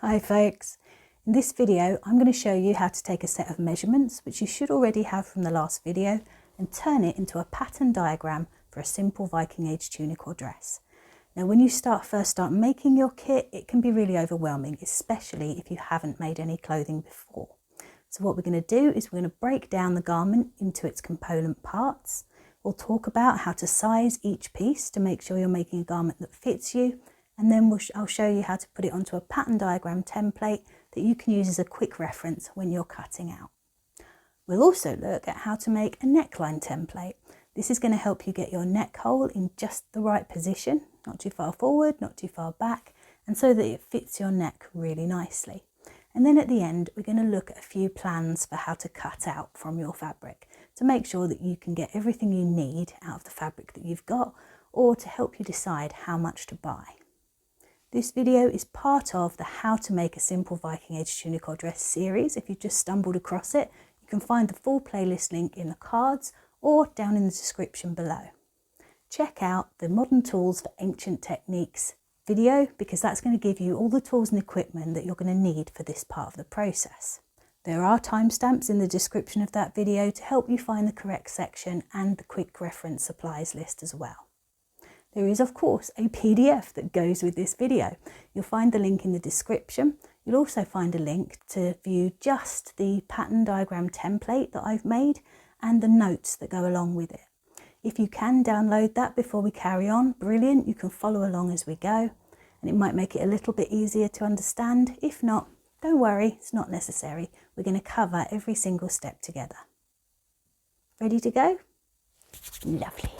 Hi folks, in this video I'm going to show you how to take a set of measurements which you should already have from the last video and turn it into a pattern diagram for a simple Viking age tunic or dress. Now when you first start making your kit, it can be really overwhelming, especially if you haven't made any clothing before. So what we're going to do is we're going to break down the garment into its component parts. We'll talk about how to size each piece to make sure you're making a garment that fits you. And then I'll show you how to put it onto a pattern diagram template that you can use as a quick reference when you're cutting out. We'll also look at how to make a neckline template. This is going to help you get your neck hole in just the right position, not too far forward, not too far back, and so that it fits your neck really nicely. And then at the end, we're going to look at a few plans for how to cut out from your fabric to make sure that you can get everything you need out of the fabric that you've got, or to help you decide how much to buy. This video is part of the How to Make a Simple Viking Age Tunic or Dress series. If you've just stumbled across it, you can find the full playlist link in the cards or down in the description below. Check out the Modern Tools for Ancient Techniques video because that's going to give you all the tools and equipment that you're going to need for this part of the process. There are timestamps in the description of that video to help you find the correct section and the quick reference supplies list as well. There is, of course, a PDF that goes with this video. You'll find the link in the description. You'll also find a link to view just the pattern diagram template that I've made and the notes that go along with it. If you can download that before we carry on, brilliant. You can follow along as we go, and it might make it a little bit easier to understand. If not, don't worry, it's not necessary. We're going to cover every single step together. Ready to go? Lovely.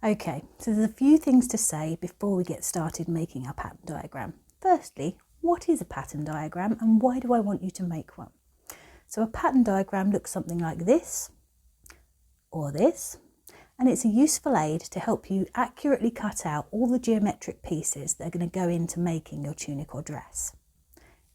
Okay, so there's a few things to say before we get started making our pattern diagram. Firstly, what is a pattern diagram and why do I want you to make one? So a pattern diagram looks something like this or this, and it's a useful aid to help you accurately cut out all the geometric pieces that are going to go into making your tunic or dress.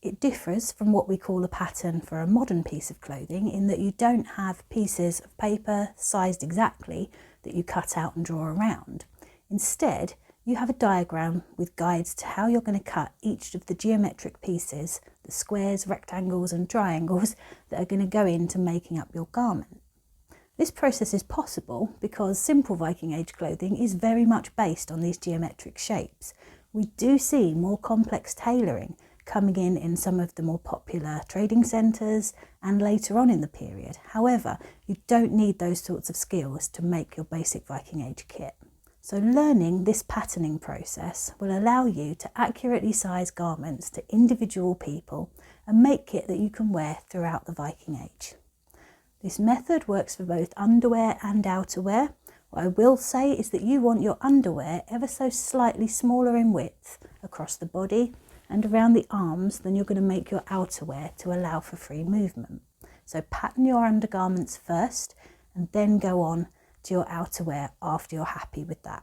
It differs from what we call a pattern for a modern piece of clothing in that you don't have pieces of paper sized exactly that you cut out and draw around. Instead, you have a diagram with guides to how you're going to cut each of the geometric pieces, the squares, rectangles and triangles that are going to go into making up your garment. This process is possible because simple Viking age clothing is very much based on these geometric shapes. We do see more complex tailoring coming in some of the more popular trading centres and later on in the period. However, you don't need those sorts of skills to make your basic Viking age kit. So learning this patterning process will allow you to accurately size garments to individual people and make kit that you can wear throughout the Viking age. This method works for both underwear and outerwear. What I will say is that you want your underwear ever so slightly smaller in width across the body and around the arms than you're going to make your outerwear to allow for free movement. So pattern your undergarments first and then go on to your outerwear after you're happy with that.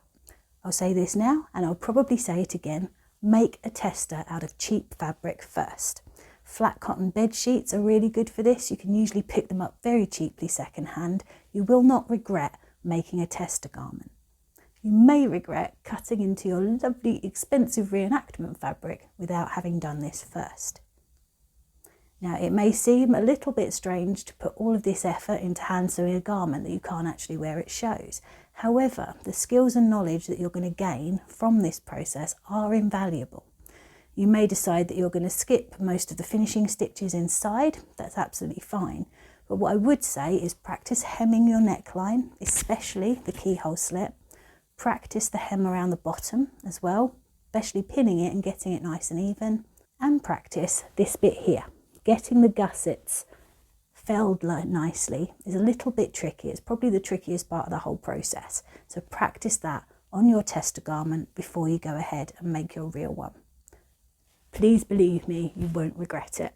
I'll say this now and I'll probably say it again, make a tester out of cheap fabric first. Flat cotton bed sheets are really good for this. You can usually pick them up very cheaply secondhand. You will not regret making a tester garment. You may regret cutting into your lovely expensive re-enactment fabric without having done this first. Now it may seem a little bit strange to put all of this effort into hand sewing a garment that you can't actually wear it shows. However, the skills and knowledge that you're going to gain from this process are invaluable. You may decide that you're going to skip most of the finishing stitches inside. That's absolutely fine. But what I would say is practice hemming your neckline, especially the keyhole slit. Practice the hem around the bottom as well, especially pinning it and getting it nice and even. And practice this bit here. Getting the gussets felled nicely is a little bit tricky. It's probably the trickiest part of the whole process. So practice that on your tester garment before you go ahead and make your real one. Please believe me, you won't regret it.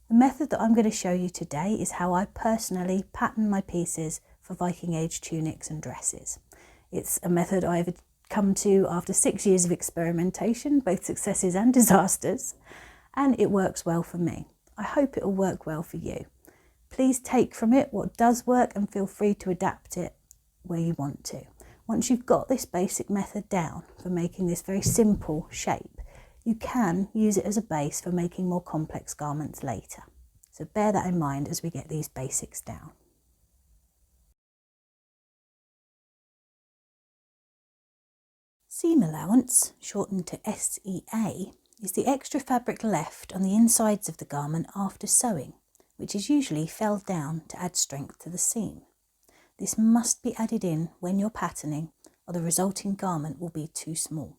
The method that I'm going to show you today is how I personally pattern my pieces for Viking age tunics and dresses. It's a method I've come to after 6 years of experimentation, both successes and disasters, and it works well for me. I hope it will work well for you. Please take from it what does work and feel free to adapt it where you want to. Once you've got this basic method down for making this very simple shape, you can use it as a base for making more complex garments later. So bear that in mind as we get these basics down. Seam allowance, shortened to SEA, is the extra fabric left on the insides of the garment after sewing, which is usually felled down to add strength to the seam. This must be added in when you're patterning, or the resulting garment will be too small.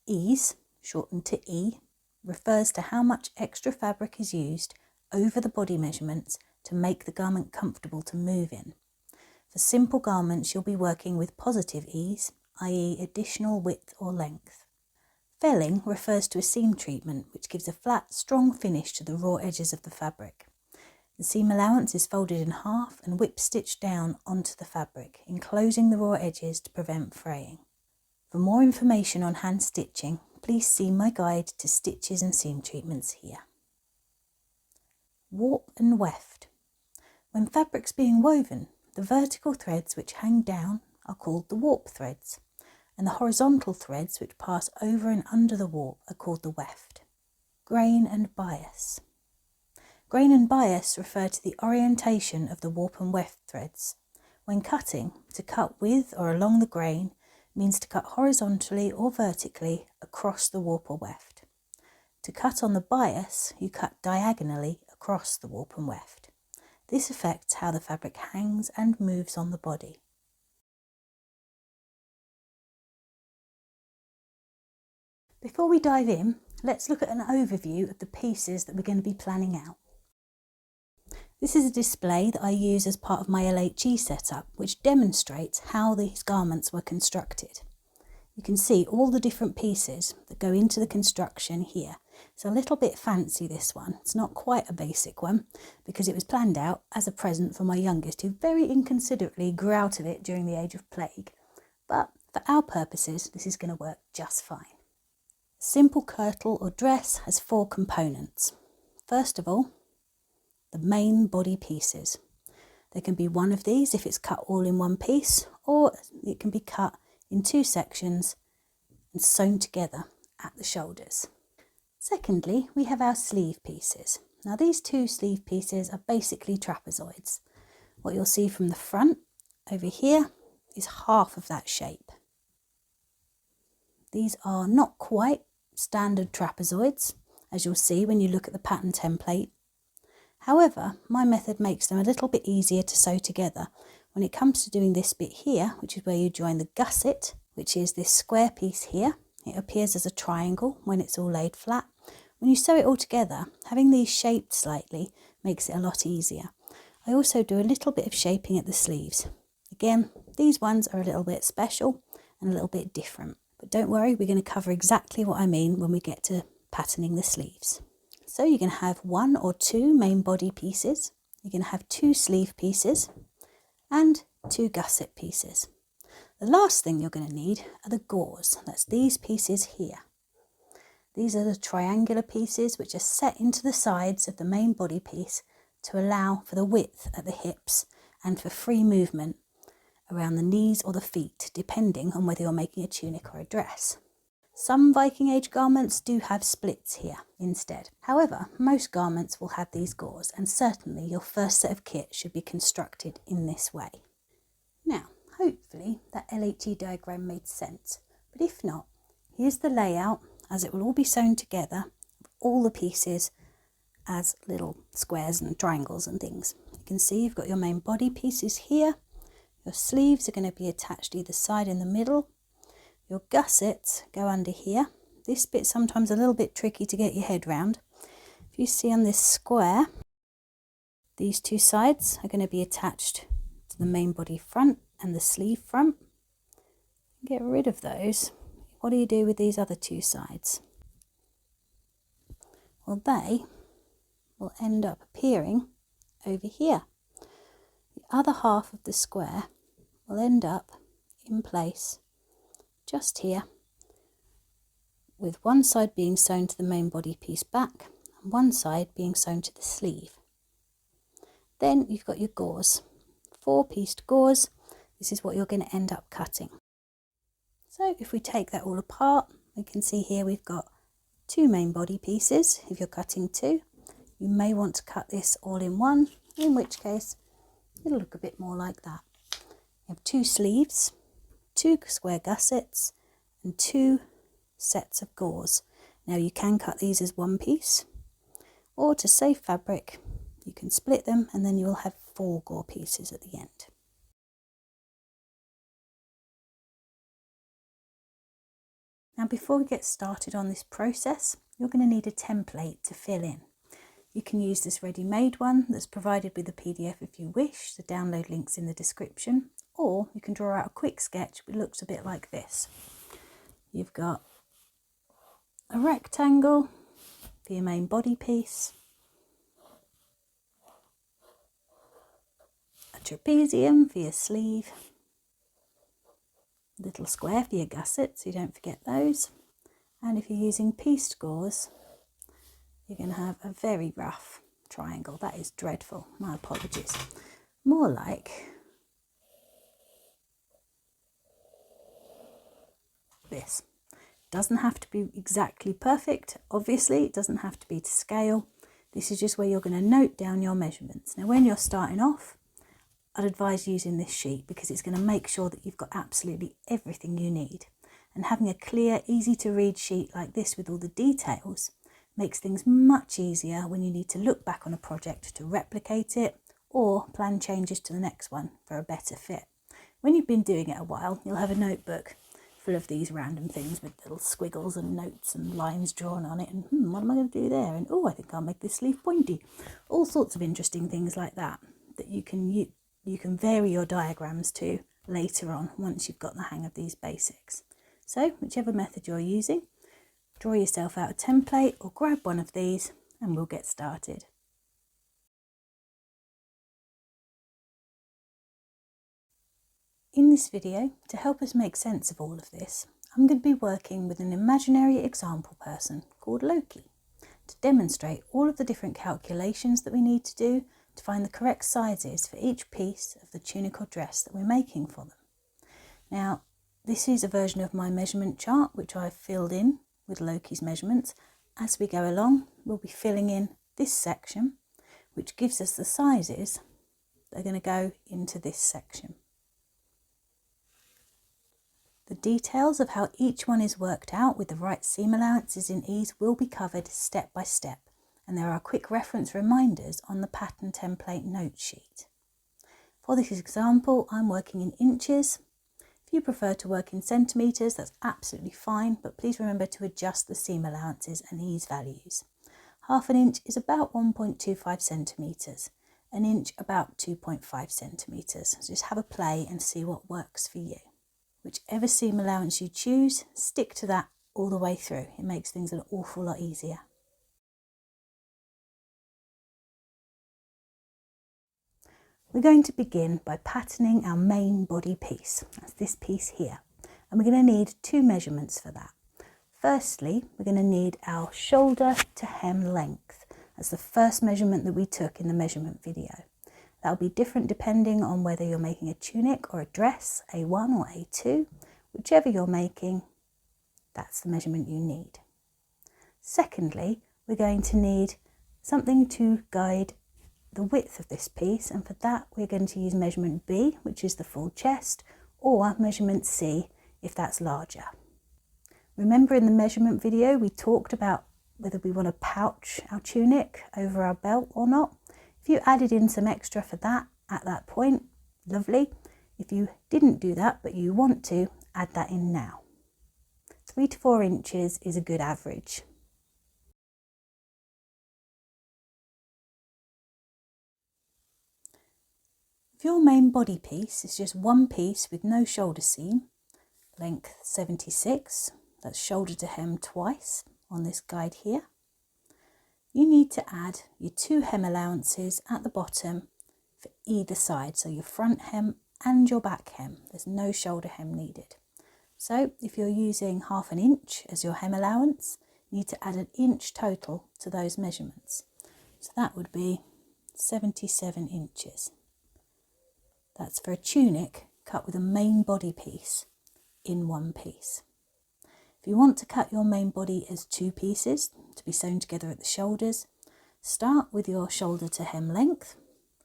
Ease, shortened to E, refers to how much extra fabric is used over the body measurements to make the garment comfortable to move in. For simple garments, you'll be working with positive ease, i.e. additional width or length. Felling refers to a seam treatment which gives a flat, strong finish to the raw edges of the fabric. The seam allowance is folded in half and whip stitched down onto the fabric, enclosing the raw edges to prevent fraying. For more information on hand stitching, please see my guide to stitches and seam treatments here. Warp and weft. When fabric's being woven, the vertical threads which hang down are called the warp threads, and the horizontal threads which pass over and under the warp are called the weft. Grain and bias. Grain and bias refer to the orientation of the warp and weft threads. When cutting, to cut with or along the grain means to cut horizontally or vertically across the warp or weft. To cut on the bias, you cut diagonally across the warp and weft. This affects how the fabric hangs and moves on the body. Before we dive in, let's look at an overview of the pieces that we're going to be planning out. This is a display that I use as part of my LHE setup, which demonstrates how these garments were constructed. You can see all the different pieces that go into the construction here. It's a little bit fancy, this one. It's not quite a basic one because it was planned out as a present for my youngest, who very inconsiderately grew out of it during the age of plague. But for our purposes, this is going to work just fine. A simple kirtle or dress has 4 components. First of all, the main body pieces. There can be one of these if it's cut all in one piece, or it can be cut in 2 sections and sewn together at the shoulders. Secondly, we have our sleeve pieces. Now these 2 sleeve pieces are basically trapezoids. What you'll see from the front over here is half of that shape. These are not quite standard trapezoids, as you'll see when you look at the pattern template. However, my method makes them a little bit easier to sew together when it comes to doing this bit here, which is where you join the gusset, which is this square piece here. It appears as a triangle when it's all laid flat. When you sew it all together, having these shaped slightly makes it a lot easier. I also do a little bit of shaping at the sleeves. Again, these ones are a little bit special and a little bit different. But don't worry, we're going to cover exactly what I mean when we get to patterning the sleeves. So you're going to have 1 or 2 main body pieces, you're going to have 2 sleeve pieces and 2 gusset pieces. The last thing you're going to need are the gores. That's these pieces here. These are the triangular pieces which are set into the sides of the main body piece to allow for the width at the hips and for free movement around the knees or the feet, depending on whether you're making a tunic or a dress. Some Viking age garments do have splits here instead. However, most garments will have these gores, and certainly your first set of kit should be constructed in this way. Now, hopefully that LHE diagram made sense, but if not, here's the layout as it will all be sewn together, all the pieces as little squares and triangles and things. You can see you've got your main body pieces here, your sleeves are going to be attached either side in the middle, your gussets go under here. This bit's sometimes a little bit tricky to get your head round. If you see on this square, these 2 sides are going to be attached to the main body front and the sleeve front. Get rid of those. What do you do with these other 2 sides? Well, they will end up appearing over here. The other half of the square will end up in place just here, with one side being sewn to the main body piece back and and one side being sewn to the sleeve. Then you've got your gauze, 4-pieced gauze. This is what you're going to end up cutting. So if we take that all apart, we can see here we've got 2 main body pieces. If you're cutting 2, you may want to cut this all in one, in which case it'll look a bit more like that. You have 2 sleeves, 2 square gussets and 2 sets of gauze. Now you can cut these as one piece, or to save fabric you can split them and then you'll have 4 gore pieces at the end. Now before we get started on this process, you're going to need a template to fill in. You can use this ready-made one that's provided with the PDF if you wish. The download link's in the description, or you can draw out a quick sketch which looks a bit like this. You've got a rectangle for your main body piece, a trapezium for your sleeve, a little square for your gusset so you don't forget those, and if you're using pieced gauze you're going to have a very rough triangle. That is dreadful, my apologies. More like this. Doesn't have to be exactly perfect, obviously, it doesn't have to be to scale. This is just where you're going to note down your measurements. Now when you're starting off, I'd advise using this sheet because it's going to make sure that you've got absolutely everything you need. And having a clear, easy to read sheet like this with all the details makes things much easier when you need to look back on a project to replicate it or plan changes to the next one for a better fit. When you've been doing it a while, you'll have a notebook full of these random things with little squiggles and notes and lines drawn on it, and what am I going to do there, and oh, I think I'll make this sleeve pointy. All sorts of interesting things like that that you can vary your diagrams to later on once you've got the hang of these basics. So whichever method you're using, draw yourself out a template or grab one of these and we'll get started. In this video, to help us make sense of all of this, I'm going to be working with an imaginary example person called Loki to demonstrate all of the different calculations that we need to do to find the correct sizes for each piece of the tunic or dress that we're making for them. Now, this is a version of my measurement chart which I've filled in with Loki's measurements. As we go along, we'll be filling in this section, which gives us the sizes that are going to go into this section. The details of how each one is worked out with the right seam allowances in ease will be covered step by step, and there are quick reference reminders on the pattern template note sheet. For this example, I'm working in inches. If you prefer to work in centimetres, that's absolutely fine, but please remember to adjust the seam allowances and ease values. Half an inch is about 1.25 centimetres, an inch about 2.5 centimetres. So just have a play and see what works for you. Whichever seam allowance you choose, stick to that all the way through. It makes things an awful lot easier. We're going to begin by patterning our main body piece. That's this piece here. And we're going to need 2 measurements for that. Firstly, we're going to need our shoulder to hem length. That's the first measurement that we took in the measurement video. That'll be different depending on whether you're making a tunic or a dress, A1 or A2. Whichever you're making, that's the measurement you need. Secondly, we're going to need something to guide the width of this piece, and for that we're going to use measurement B, which is the full chest, or measurement C if that's larger. Remember in the measurement video we talked about whether we want to pouch our tunic over our belt or not. If you added in some extra for that at that point, lovely. If you didn't do that but you want to, add that in now. 3 to 4 inches is a good average. If your main body piece is just one piece with no shoulder seam, length 76, that's shoulder to hem twice on this guide here, you need to add your 2 hem allowances at the bottom for either side, so your front hem and your back hem. There's no shoulder hem needed. So if you're using half an inch as your hem allowance, you need to add an inch total to those measurements. So that would be 77 inches. That's for a tunic cut with a main body piece in one piece. If you want to cut your main body as two pieces to be sewn together at the shoulders, start with your shoulder to hem length.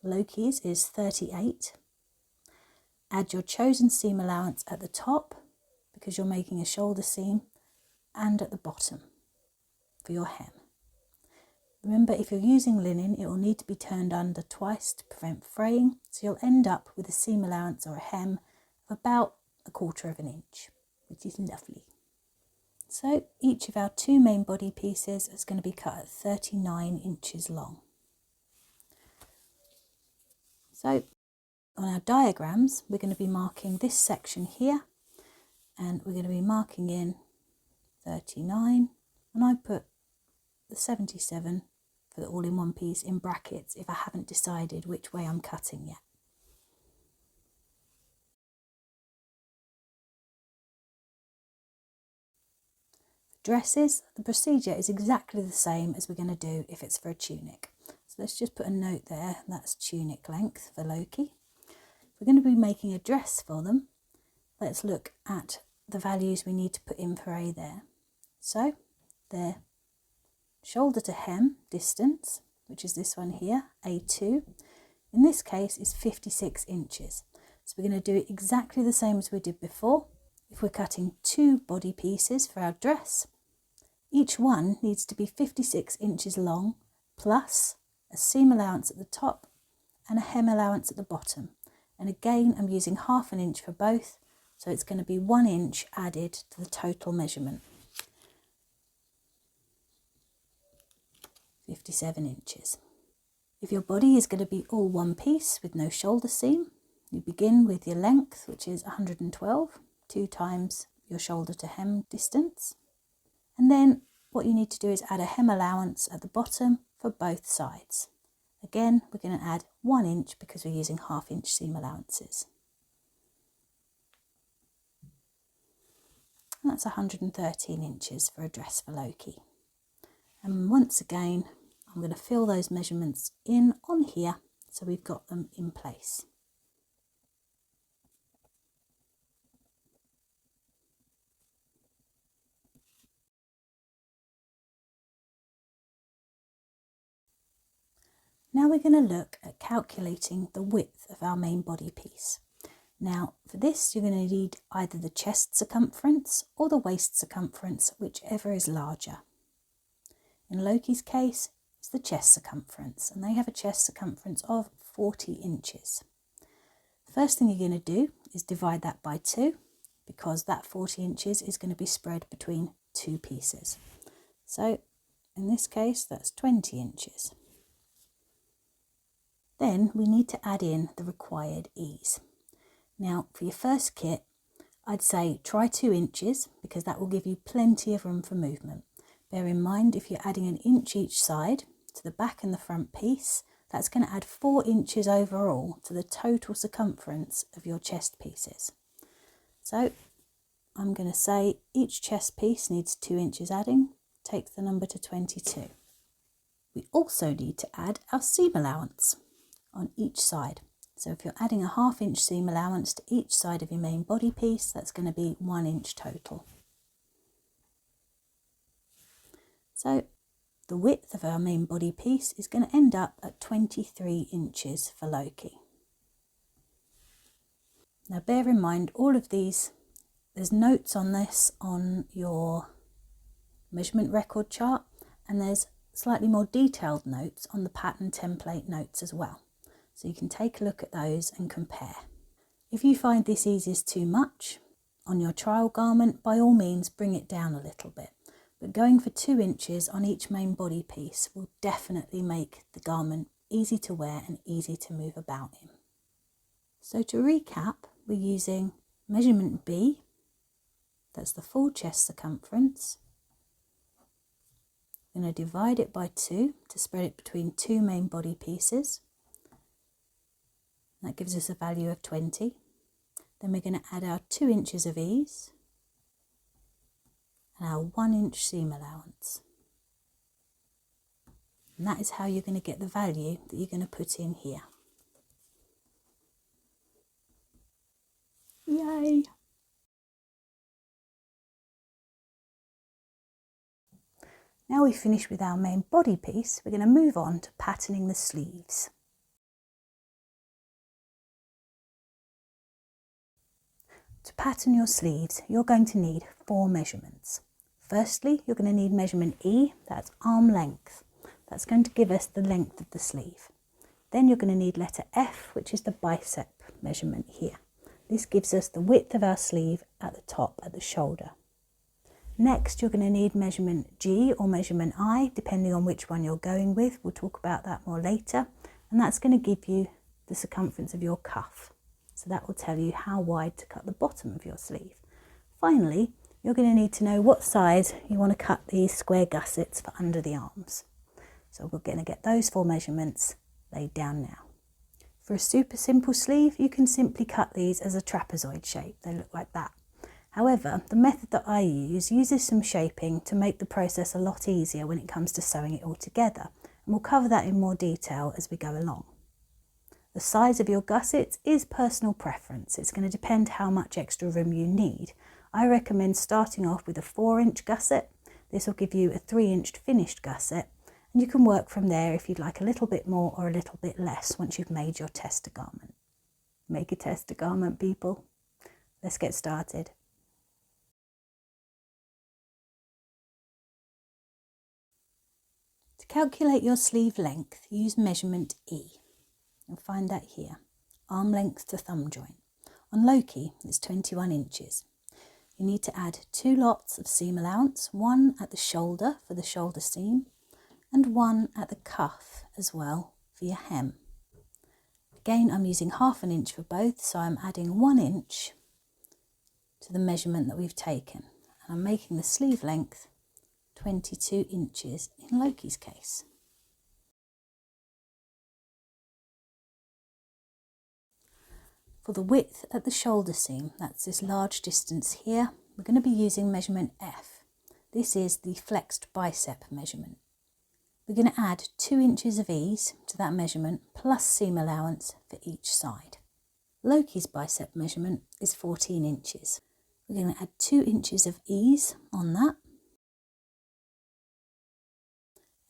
LOKI's is 38. Add your chosen seam allowance at the top because you're making a shoulder seam, and at the bottom for your hem. Remember, if you're using linen, it will need to be turned under twice to prevent fraying, so you'll end up with a seam allowance or a hem of about 1/4 of an inch, which is lovely. So each of our two main body pieces is going to be cut at 39 inches long. So on our diagrams, we're going to be marking this section here, and we're going to be marking in 39, and I put the 77 for the all-in-one piece in brackets if I haven't decided which way I'm cutting yet. For dresses, the procedure is exactly the same as we're going to do if it's for a tunic. So let's just put a note there, that's tunic length for LOKI. If we're going to be making a dress for them, let's look at the values we need to put in for A there. So their shoulder to hem distance, which is this one here, A2, in this case is 56 inches. So we're going to do it exactly the same as we did before. If we're cutting two body pieces for our dress, each one needs to be 56 inches long plus a seam allowance at the top and a hem allowance at the bottom. And again, I'm using 1/2 inch for both, so it's going to be 1 inch added to the total measurement. 57 inches. If your body is going to be all one piece with no shoulder seam, you begin with your length, which is 112, 2 times your shoulder to hem distance. And then what you need to do is add a hem allowance at the bottom for both sides. Again, we're going to add 1 inch because we're using 1/2 inch seam allowances. And that's 113 inches for a dress for LOKI. And once again, I'm going to fill those measurements in on here so we've got them in place. Now we're going to look at calculating the width of our main body piece. Now for this you're going to need either the chest circumference or the waist circumference, whichever is larger. In LOKI's case, it's the chest circumference, and they have a chest circumference of 40 inches. The first thing you're going to do is divide that by 2, because that 40 inches is going to be spread between two pieces. So in this case, that's 20 inches. Then we need to add in the required ease. Now for your first kit, I'd say try 2 inches because that will give you plenty of room for movement. Bear in mind, if you're adding 1 inch each side to the back and the front piece, that's going to add 4 inches overall to the total circumference of your chest pieces. So I'm going to say each chest piece needs 2 inches adding, takes the number to 22. We also need to add our seam allowance on each side. So if you're adding a 1/2 inch seam allowance to each side of your main body piece, that's going to be 1 inch total. So the width of our main body piece is going to end up at 23 inches for LOKI. Now bear in mind, all of these, there's notes on this on your measurement record chart, and there's slightly more detailed notes on the pattern template notes as well. So you can take a look at those and compare. If you find this easy is too much on your trial garment, by all means bring it down a little bit. But going for 2 inches on each main body piece will definitely make the garment easy to wear and easy to move about in. So to recap, we're using measurement B, that's the full chest circumference. I'm going to divide it by 2 to spread it between 2 main body pieces. That gives us a value of 20. Then we're going to add our 2 inches of ease. and our 1 inch seam allowance. And that is how you're going to get the value that you're going to put in here. Yay! Now we've finished with our main body piece, we're going to move on to patterning the sleeves. To pattern your sleeves, you're going to need 4 measurements. Firstly, you're going to need measurement E, that's arm length. That's going to give us the length of the sleeve. Then you're going to need letter F, which is the bicep measurement here. This gives us the width of our sleeve at the top, at the shoulder. Next, you're going to need measurement G or measurement I, depending on which one you're going with. We'll talk about that more later. And that's going to give you the circumference of your cuff. So that will tell you how wide to cut the bottom of your sleeve. Finally, you're going to need to know what size you want to cut these square gussets for under the arms. So we're going to get those 4 measurements laid down now. For a super simple sleeve, you can simply cut these as a trapezoid shape. They look like that. However, the method that I use uses some shaping to make the process a lot easier when it comes to sewing it all together. And we'll cover that in more detail as we go along. The size of your gussets is personal preference. It's going to depend how much extra room you need. I recommend starting off with a 4-inch gusset. This will give you a 3-inch finished gusset. And you can work from there if you'd like a little bit more or a little bit less once you've made your tester garment. Make a tester garment, people. Let's get started. To calculate your sleeve length, use measurement E. You'll find that here, arm length to thumb joint. On LOKI, it's 21 inches. You need to add 2 lots of seam allowance, one at the shoulder for the shoulder seam, and one at the cuff as well for your hem. Again, I'm using 1/2 inch for both, so I'm adding 1 inch to the measurement that we've taken. And I'm making the sleeve length 22 inches in LOKI's case. For the width at the shoulder seam, that's this large distance here, we're going to be using measurement F. This is the flexed bicep measurement. We're going to add 2 inches of ease to that measurement plus seam allowance for each side. LOKI's bicep measurement is 14 inches. We're going to add 2 inches of ease on that.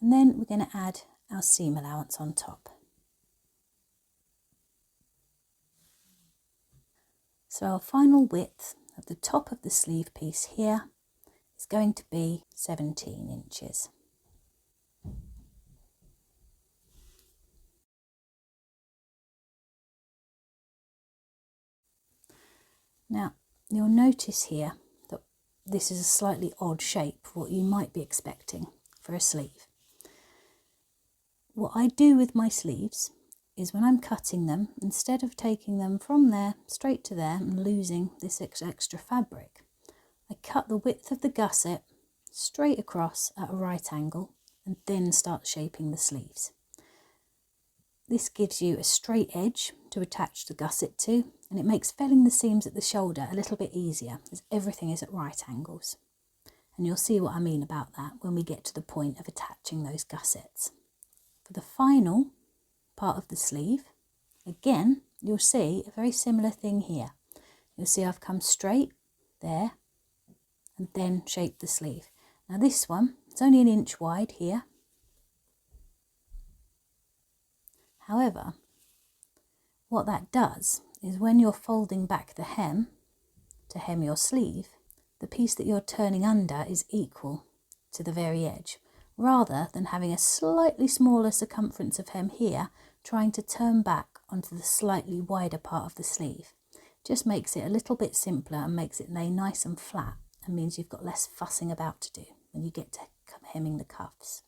And then we're going to add our seam allowance on top. So our final width at the top of the sleeve piece here is going to be 17 inches. Now, you'll notice here that this is a slightly odd shape for what you might be expecting for a sleeve. What I do with my sleeves is when I'm cutting them, instead of taking them from there straight to there and losing this extra fabric, I cut the width of the gusset straight across at a right angle and then start shaping the sleeves. This gives you a straight edge to attach the gusset to, and it makes filling the seams at the shoulder a little bit easier as everything is at right angles. And you'll see what I mean about that when we get to the point of attaching those gussets. For the final part of the sleeve, again, you'll see a very similar thing here. You'll see I've come straight there and then shaped the sleeve. Now this one, it's only 1 inch wide here. However, what that does is when you're folding back the hem to hem your sleeve, the piece that you're turning under is equal to the very edge, rather than having a slightly smaller circumference of hem here trying to turn back onto the slightly wider part of the sleeve. Just makes it a little bit simpler and makes it lay nice and flat, and means you've got less fussing about to do when you get to hemming the cuffs.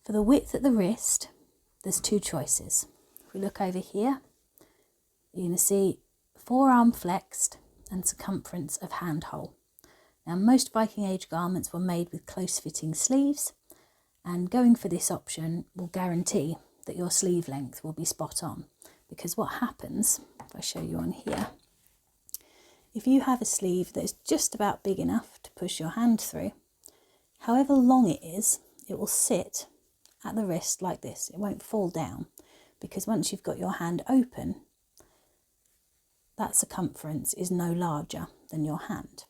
For the width at the wrist, there's 2 choices. If we look over here, you're going to see forearm flexed and circumference of hand hole. Now, most Viking Age garments were made with close-fitting sleeves, and going for this option will guarantee that your sleeve length will be spot on, because what happens, if I show you on here, if you have a sleeve that is just about big enough to push your hand through, however long it is, it will sit at the wrist like this. It won't fall down, because once you've got your hand open, that circumference is no larger than your hand.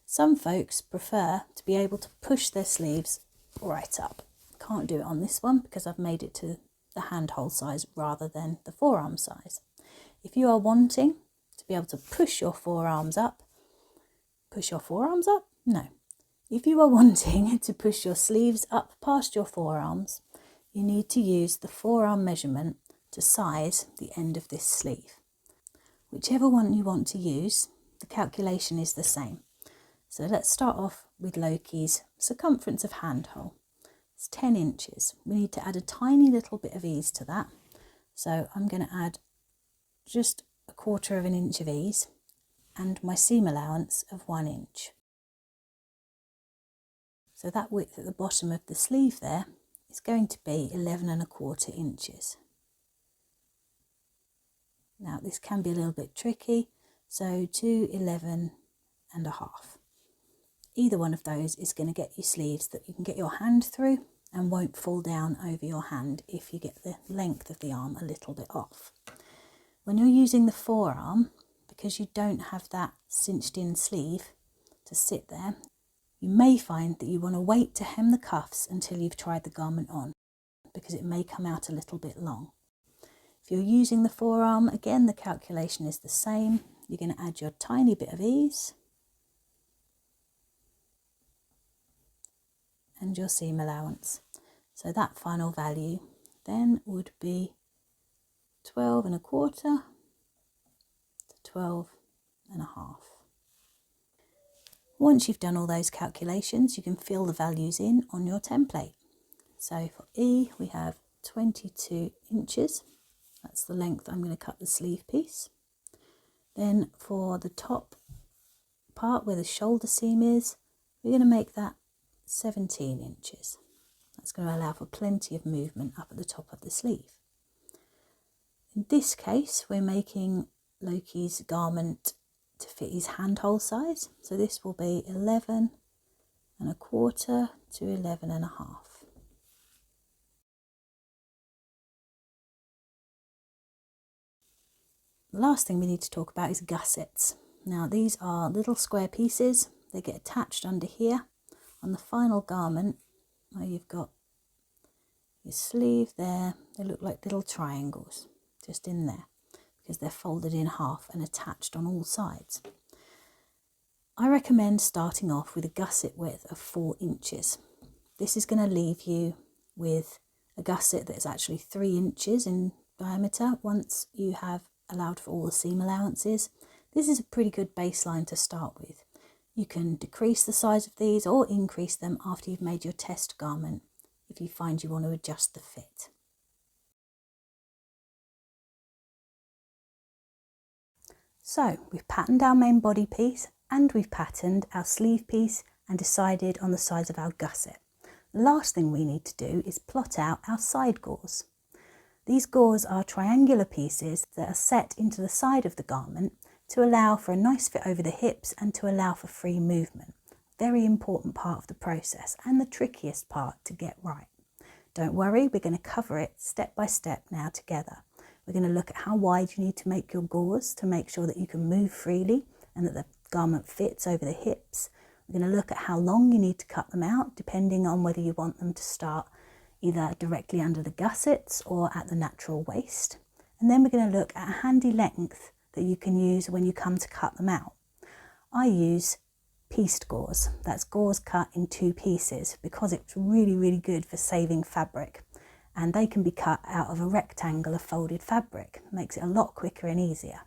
Some folks prefer to be able to push their sleeves right up. Can't do it on this one because I've made it to the handhole size rather than the forearm size. If you are wanting to be able to push your forearms up, no. If you are wanting to push your sleeves up past your forearms, you need to use the forearm measurement to size the end of this sleeve. Whichever one you want to use, the calculation is the same. So let's start off with Loki's circumference of handhole. It's 10 inches. We need to add a tiny little bit of ease to that. So I'm going to add just 1/4 of an inch of ease and my seam allowance of 1 inch. So that width at the bottom of the sleeve there is going to be 11 1/4 inches. Now this can be a little bit tricky, so to 11 1/2. Either one of those is going to get you sleeves that you can get your hand through and won't fall down over your hand if you get the length of the arm a little bit off. When you're using the forearm, because you don't have that cinched in sleeve to sit there, you may find that you want to wait to hem the cuffs until you've tried the garment on, because it may come out a little bit long. If you're using the forearm, again, the calculation is the same. You're going to add your tiny bit of ease and your seam allowance. So that final value then would be 12 1/4 to 12 1/2. Once you've done all those calculations, you can fill the values in on your template. So for E, we have 22 inches. That's the length I'm going to cut the sleeve piece. Then for the top part where the shoulder seam is, we're going to make that 17 inches. That's going to allow for plenty of movement up at the top of the sleeve. In this case, we're making Loki's garment to fit his handhole size. So this will be 11 1/4 to 11 1/2. The last thing we need to talk about is gussets. Now these are little square pieces. They get attached under here on the final garment where you've got your sleeve there. They look like little triangles just in there because they're folded in half and attached on all sides. I recommend starting off with a gusset width of 4 inches. This is going to leave you with a gusset that's actually 3 inches in diameter once you have allowed for all the seam allowances. This is a pretty good baseline to start with. You can decrease the size of these or increase them after you've made your test garment if you find you want to adjust the fit. So we've patterned our main body piece and we've patterned our sleeve piece and decided on the size of our gusset. The last thing we need to do is plot out our side gores. These gores are triangular pieces that are set into the side of the garment to allow for a nice fit over the hips and to allow for free movement. Very important part of the process and the trickiest part to get right. Don't worry, we're going to cover it step by step now together. We're going to look at how wide you need to make your gores to make sure that you can move freely and that the garment fits over the hips. We're going to look at how long you need to cut them out depending on whether you want them to start either directly under the gussets or at the natural waist. And then we're going to look at a handy length that you can use when you come to cut them out. I use pieced gores. That's gores cut in 2 pieces because it's really good for saving fabric, and they can be cut out of a rectangle of folded fabric. It makes it a lot quicker and easier.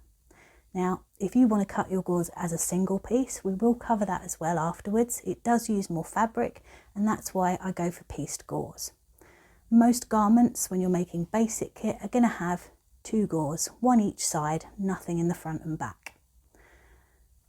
Now if you want to cut your gores as a single piece, we will cover that as well afterwards. It does use more fabric and that's why I go for pieced gores. Most garments when you're making basic kit are going to have 2 gores, 1 each side, nothing in the front and back.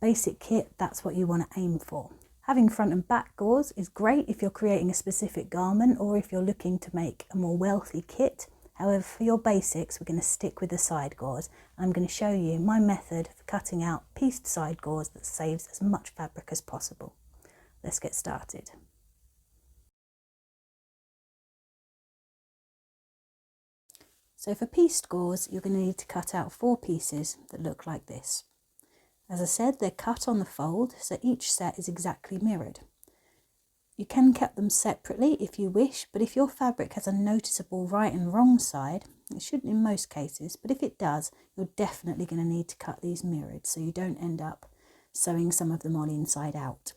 Basic kit, that's what you want to aim for. Having front and back gores is great if you're creating a specific garment or if you're looking to make a more wealthy kit. However, for your basics, we're going to stick with the side gores. I'm going to show you my method for cutting out pieced side gores that saves as much fabric as possible. Let's get started. So for pieced gores, you're going to need to cut out 4 pieces that look like this. As I said, they're cut on the fold, so each set is exactly mirrored. You can cut them separately if you wish, but if your fabric has a noticeable right and wrong side, it shouldn't in most cases, but if it does, you're definitely going to need to cut these mirrored so you don't end up sewing some of them on inside out.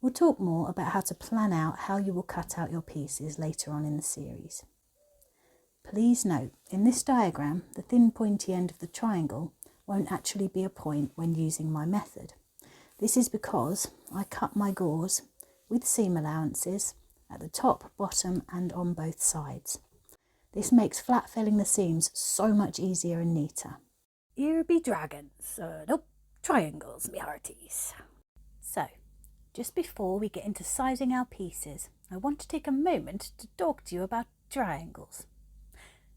We'll talk more about how to plan out how you will cut out your pieces later on in the series. Please note, in this diagram, the thin pointy end of the triangle won't actually be a point when using my method. This is because I cut my gores with seam allowances at the top, bottom and on both sides. This makes flat filling the seams so much easier and neater. Here be dragons, nope, triangles, me hearties. So, just before we get into sizing our pieces, I want to take a moment to talk to you about triangles.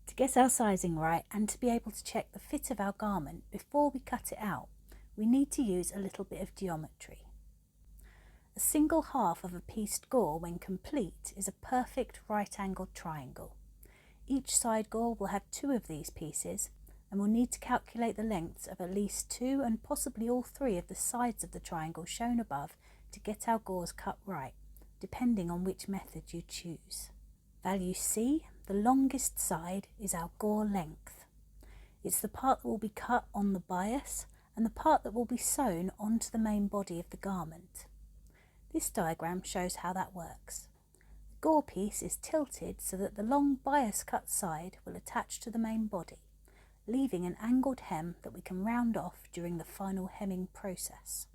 To get our sizing right and to be able to check the fit of our garment before we cut it out, we need to use a little bit of geometry. A single half of a pieced gore when complete is a perfect right-angled triangle. Each side gore will have 2 of these pieces, and we'll need to calculate the lengths of at least 2 and possibly all 3 of the sides of the triangle shown above to get our gores cut right, depending on which method you choose. Value C, the longest side, is our gore length. It's the part that will be cut on the bias and the part that will be sewn onto the main body of the garment. This diagram shows how that works. The gore piece is tilted so that the long bias cut side will attach to the main body, leaving an angled hem that we can round off during the final hemming process.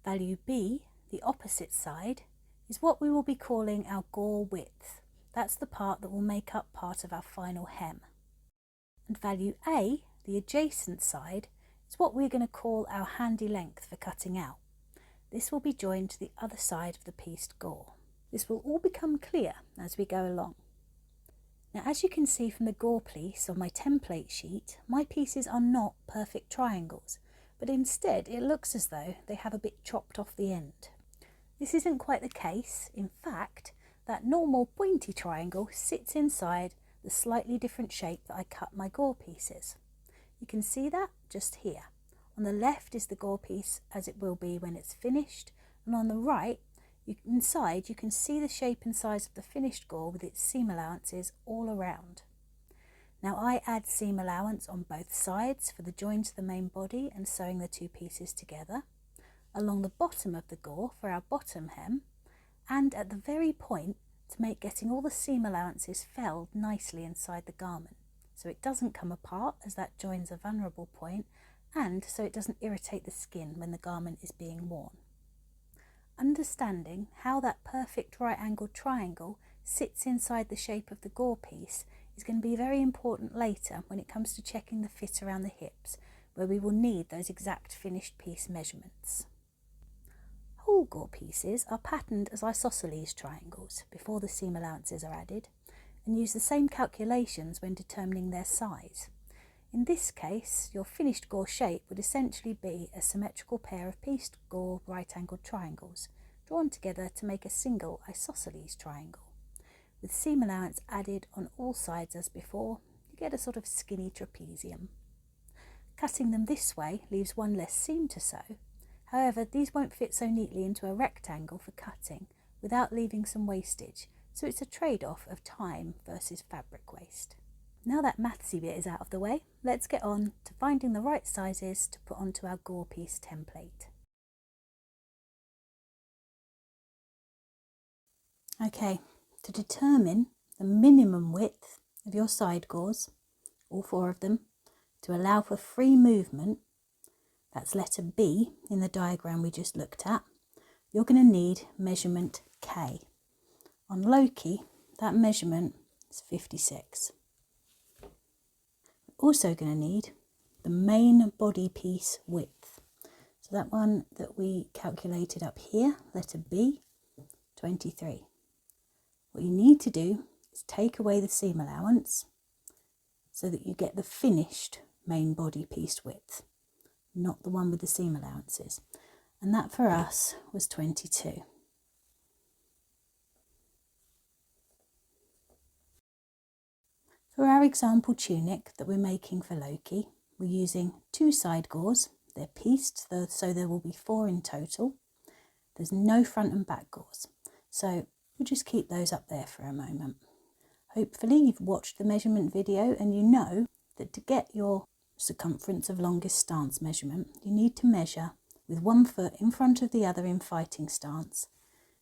Value B, the opposite side, is what we will be calling our gore width. That's the part that will make up part of our final hem. And value A, the adjacent side, is what we're going to call our handy length for cutting out. This will be joined to the other side of the pieced gore. This will all become clear as we go along. Now, as you can see from the gore piece on my template sheet, my pieces are not perfect triangles, but instead it looks as though they have a bit chopped off the end. This isn't quite the case. In fact, that normal pointy triangle sits inside the slightly different shape that I cut my gore pieces. You can see that just here. On the left is the gore piece as it will be when it's finished, and on the right, inside you can see the shape and size of the finished gore with its seam allowances all around. Now I add seam allowance on both sides for the join to the main body and sewing the 2 pieces together, along the bottom of the gore for our bottom hem, and at the very point to make getting all the seam allowances felled nicely inside the garment, so it doesn't come apart as that joins a vulnerable point, and so it doesn't irritate the skin when the garment is being worn. Understanding how that perfect right-angled triangle sits inside the shape of the gore piece is going to be very important later when it comes to checking the fit around the hips, where we will need those exact finished piece measurements. Whole gore pieces are patterned as isosceles triangles before the seam allowances are added, and use the same calculations when determining their size. In this case, your finished gore shape would essentially be a symmetrical pair of pieced gore right-angled triangles drawn together to make a single isosceles triangle. With seam allowance added on all sides as before, you get a sort of skinny trapezium. Cutting them this way leaves one less seam to sew. However, these won't fit so neatly into a rectangle for cutting without leaving some wastage, so it's a trade-off of time versus fabric waste. Now that mathsy bit is out of the way, let's get on to finding the right sizes to put onto our gore piece template. Okay, to determine the minimum width of your side gores, all 4 of them, to allow for free movement, that's letter B in the diagram we just looked at, you're going to need measurement K. On LOKI, that measurement is 56. We're also going to need the main body piece width. So that one that we calculated up here, letter B, 23. What you need to do is take away the seam allowance so that you get the finished main body piece width, not the one with the seam allowances. And that for us was 22. For our example tunic that we're making for Loki, we're using 2 side gores. They're pieced, so there will be 4 in total. There's no front and back gores, so we'll just keep those up there for a moment. Hopefully you've watched the measurement video and you know that to get your circumference of longest stance measurement, you need to measure with 1 foot in front of the other in fighting stance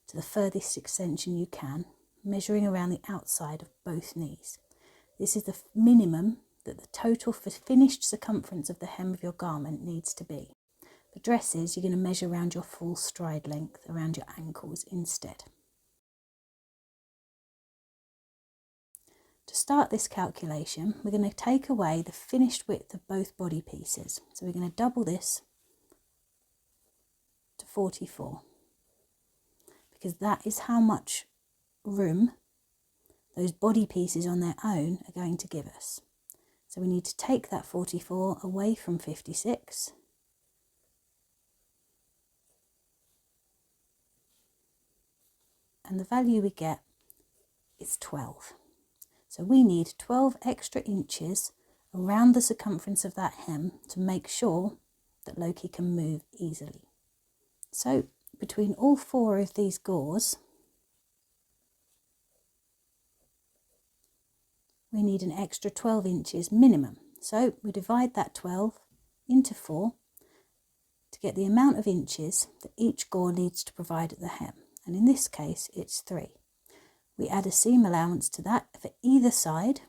to the furthest extension you can, measuring around the outside of both knees. This is the minimum that the total finished circumference of the hem of your garment needs to be. For dresses, you're going to measure around your full stride length, around your ankles instead. To start this calculation, we're going to take away the finished width of both body pieces. So we're going to double this to 44, because that is how much room those body pieces on their own are going to give us. So we need to take that 44 away from 56. And the value we get is 12. So we need 12 extra inches around the circumference of that hem to make sure that Loki can move easily. So between all 4 of these gores, we need an extra 12 inches minimum. So we divide that 12 into 4 to get the amount of inches that each gore needs to provide at the hem. And in this case, it's 3. We add a seam allowance to that for either side.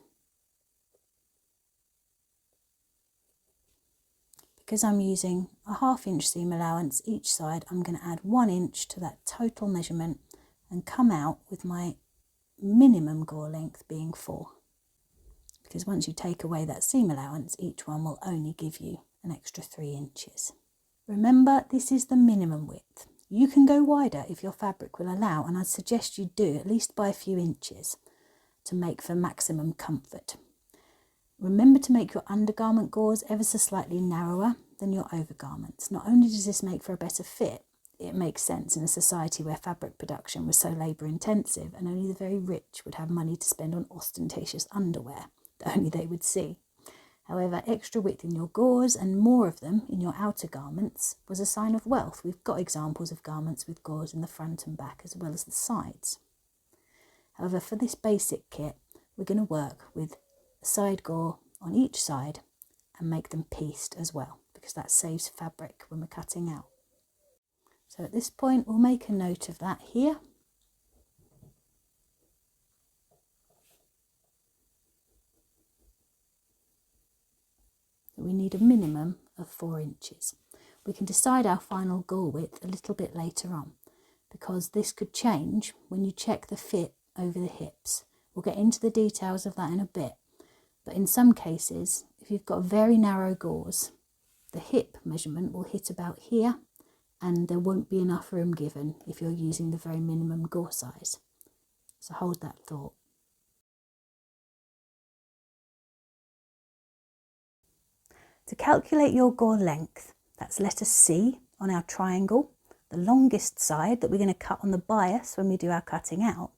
Because I'm using a 1/2 inch seam allowance each side, I'm going to add 1 inch to that total measurement and come out with my minimum gore length being 4. Because once you take away that seam allowance, each one will only give you an extra 3 inches. Remember, this is the minimum width. You can go wider if your fabric will allow, and I'd suggest you do, at least by a few inches, to make for maximum comfort. Remember to make your undergarment gores ever so slightly narrower than your overgarments. Not only does this make for a better fit, it makes sense in a society where fabric production was so labour intensive and only the very rich would have money to spend on ostentatious underwear that only they would see. However, extra width in your gores and more of them in your outer garments was a sign of wealth. We've got examples of garments with gores in the front and back as well as the sides. However, for this basic kit, we're going to work with a side gore on each side and make them pieced as well, because that saves fabric when we're cutting out. So at this point, we'll make a note of that here. We need a minimum of 4 inches. We can decide our final gore width a little bit later on, because this could change when you check the fit over the hips. We'll get into the details of that in a bit, but in some cases, if you've got very narrow gores, the hip measurement will hit about here, and there won't be enough room given if you're using the very minimum gore size. So hold that thought. To calculate your gore length, that's letter C on our triangle, the longest side that we're going to cut on the bias when we do our cutting out,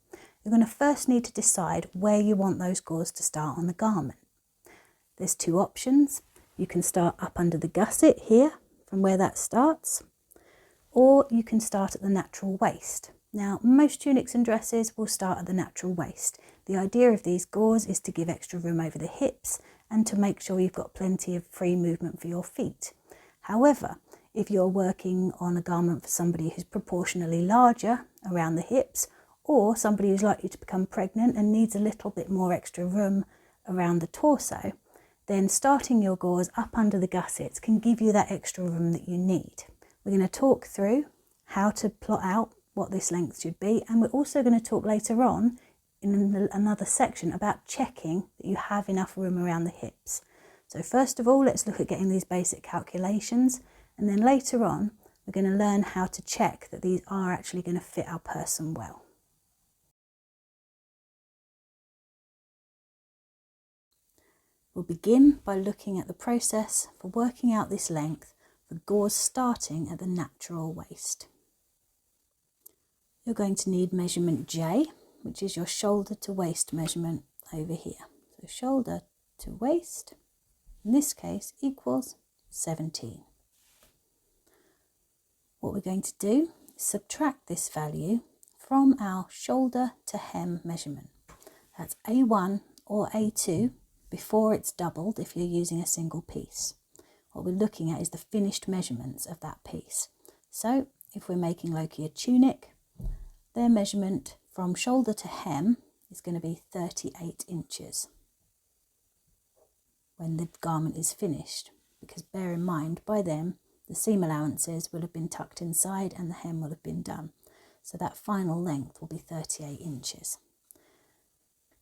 you're going to first need to decide where you want those gores to start on the garment. There's 2 options. You can start up under the gusset here, from where that starts, or you can start at the natural waist. Now, most tunics and dresses will start at the natural waist. The idea of these gores is to give extra room over the hips and to make sure you've got plenty of free movement for your feet. However, if you're working on a garment for somebody who's proportionally larger around the hips, or somebody who's likely to become pregnant and needs a little bit more extra room around the torso, then starting your gores up under the gussets can give you that extra room that you need. We're going to talk through how to plot out what this length should be, and we're also going to talk later on in another section about checking that you have enough room around the hips. So first of all, let's look at getting these basic calculations, and then later on we're going to learn how to check that these are actually going to fit our person well. We'll begin by looking at the process for working out this length for gauze starting at the natural waist. You're going to need measurement J, which is your shoulder to waist measurement over here. So shoulder to waist, in this case, equals 17. What we're going to do is subtract this value from our shoulder to hem measurement. That's A1 or A2 before it's doubled if you're using a single piece. What we're looking at is the finished measurements of that piece. So if we're making Loki a tunic, their measurement from shoulder to hem is going to be 38 inches when the garment is finished, because bear in mind by then the seam allowances will have been tucked inside and the hem will have been done. So that final length will be 38 inches.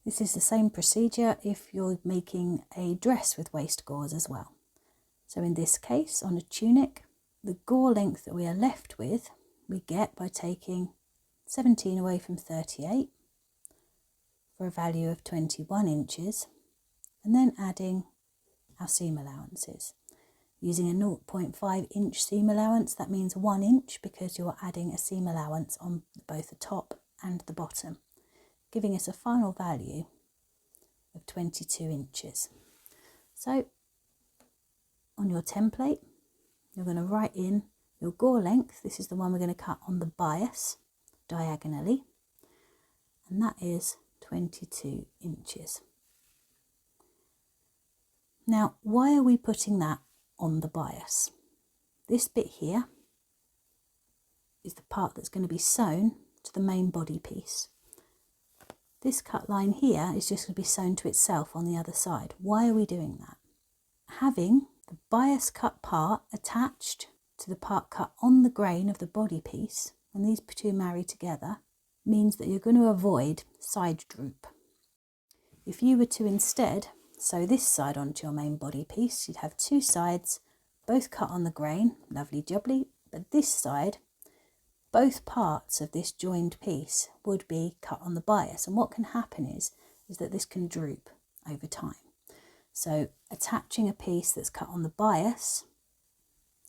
This is the same procedure if you're making a dress with waist gauze as well. So in this case, on a tunic, the gore length that we are left with, we get by taking 17 away from 38 for a value of 21 inches, and then adding our seam allowances. Using a 0.5 inch seam allowance, that means 1 inch because you're adding a seam allowance on both the top and the bottom, giving us a final value of 22 inches. So on your template, you're going to write in your gore length. This is the one we're going to cut on the bias diagonally, and that is 22 inches. Now, why are we putting that on the bias? This bit here is the part that's going to be sewn to the main body piece. This cut line here is just going to be sewn to itself on the other side. Why are we doing that? Having the bias cut part attached to the part cut on the grain of the body piece, and these two marry together, means that you're going to avoid side droop. If you were to instead sew this side onto your main body piece, you'd have two sides, both cut on the grain, lovely jubbly, but this side, both parts of this joined piece would be cut on the bias, and what can happen is that this can droop over time. So attaching a piece that's cut on the bias,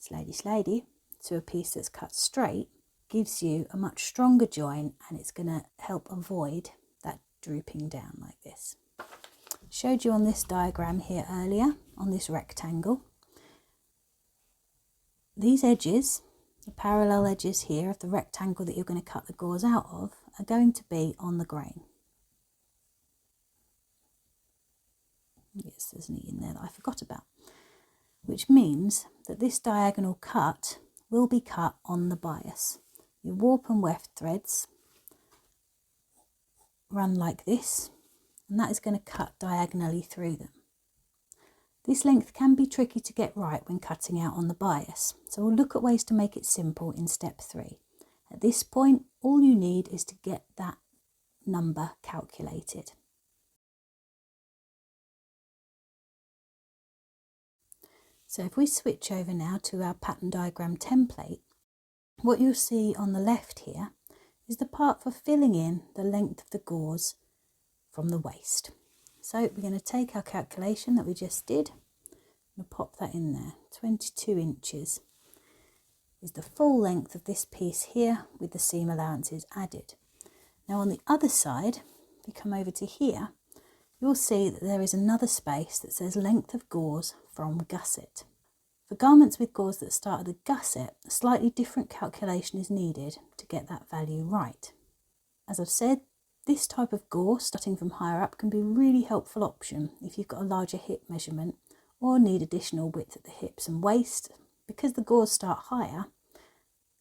slidey, to a piece that's cut straight gives you a much stronger join, and it's going to help avoid that drooping down like this. Showed you on this diagram here earlier, on this rectangle. These edges, the parallel edges here of the rectangle that you're going to cut the gauze out of, are going to be on the grain. Yes, there's an E in there that I forgot about. Which means that this diagonal cut will be cut on the bias. Your warp and weft threads run like this, and that is going to cut diagonally through them. This length can be tricky to get right when cutting out on the bias, so we'll look at ways to make it simple in step 3. At this point, all you need is to get that number calculated. So if we switch over now to our pattern diagram template, what you'll see on the left here is the part for filling in the length of the gauze from the waist. So we're going to take our calculation that we just did and pop that in there. 22 inches is the full length of this piece here with the seam allowances added. Now on the other side, if you come over to here, you'll see that there is another space that says length of gauze from gusset. For garments with gauze that start at the gusset, a slightly different calculation is needed to get that value right. As I've said, this type of gauze starting from higher up can be a really helpful option if you've got a larger hip measurement or need additional width at the hips and waist. Because the gauze start higher,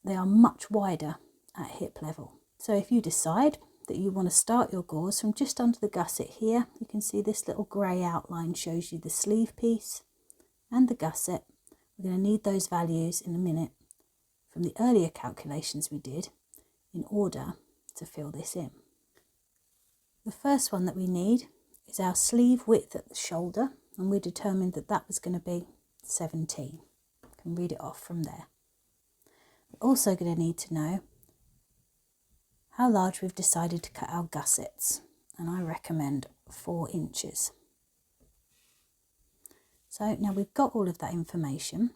they are much wider at hip level. So if you decide that you want to start your gauze from just under the gusset here, you can see this little grey outline shows you the sleeve piece and the gusset. We're going to need those values in a minute from the earlier calculations we did in order to fill this in. The first one that we need is our sleeve width at the shoulder, and we determined that that was going to be 17. You can read it off from there. We're also going to need to know how large we've decided to cut our gussets, and I recommend 4 inches. So now we've got all of that information.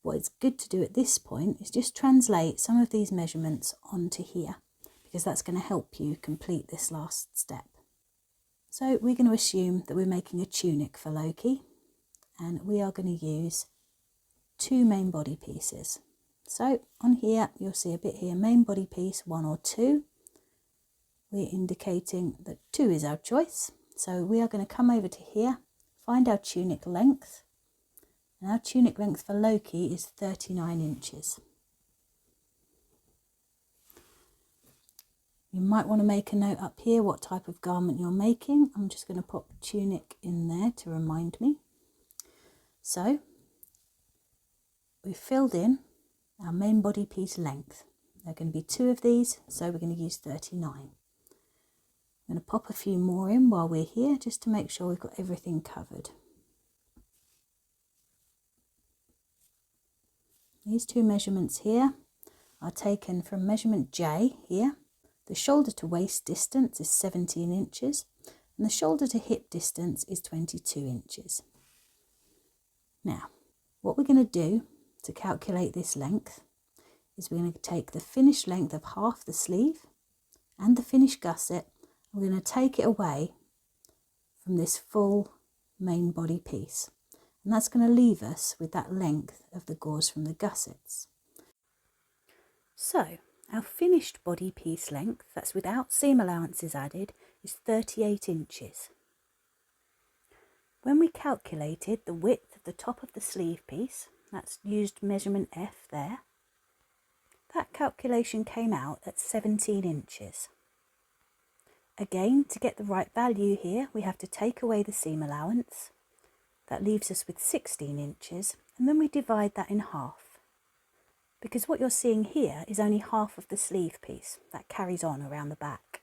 What it's good to do at this point is just translate some of these measurements onto here, because that's going to help you complete this last step. So we're going to assume that we're making a tunic for Loki, and we are going to use 2 main body pieces. So on here you'll see a bit here, main body piece 1 or 2. We're indicating that 2 is our choice. So we are going to come over to here, find our tunic length. And our tunic length for Loki is 39 inches. You might want to make a note up here what type of garment you're making. I'm just going to pop tunic in there to remind me. So we've filled in our main body piece length. There are going to be 2 of these, so we're going to use 39. I'm going to pop a few more in while we're here, just to make sure we've got everything covered. These 2 measurements here are taken from measurement J here. The shoulder to waist distance is 17 inches and the shoulder to hip distance is 22 inches. Now, what we're going to do to calculate this length is we're going to take the finished length of half the sleeve and the finished gusset, and we're going to take it away from this full main body piece. And that's going to leave us with that length of the gauze from the gussets. So our finished body piece length, that's without seam allowances added, is 38 inches. When we calculated the width of the top of the sleeve piece, that's used measurement F there, that calculation came out at 17 inches. Again, to get the right value here, we have to take away the seam allowance. That leaves us with 16 inches, and then we divide that in half. Because what you're seeing here is only half of the sleeve piece that carries on around the back.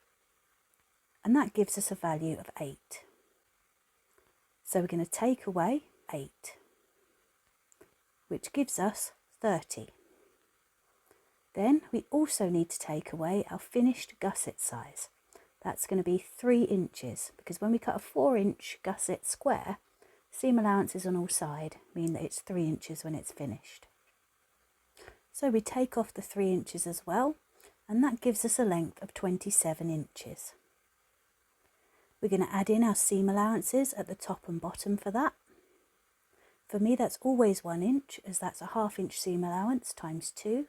And that gives us a value of 8. So we're going to take away 8, which gives us 30. Then we also need to take away our finished gusset size. That's going to be 3 inches, because when we cut a 4-inch gusset square, seam allowances on all sides mean that it's 3 inches when it's finished. So we take off the 3 inches as well, and that gives us a length of 27 inches. We're going to add in our seam allowances at the top and bottom for that. For me, that's always 1 inch, as that's a 1/2 inch seam allowance times 2.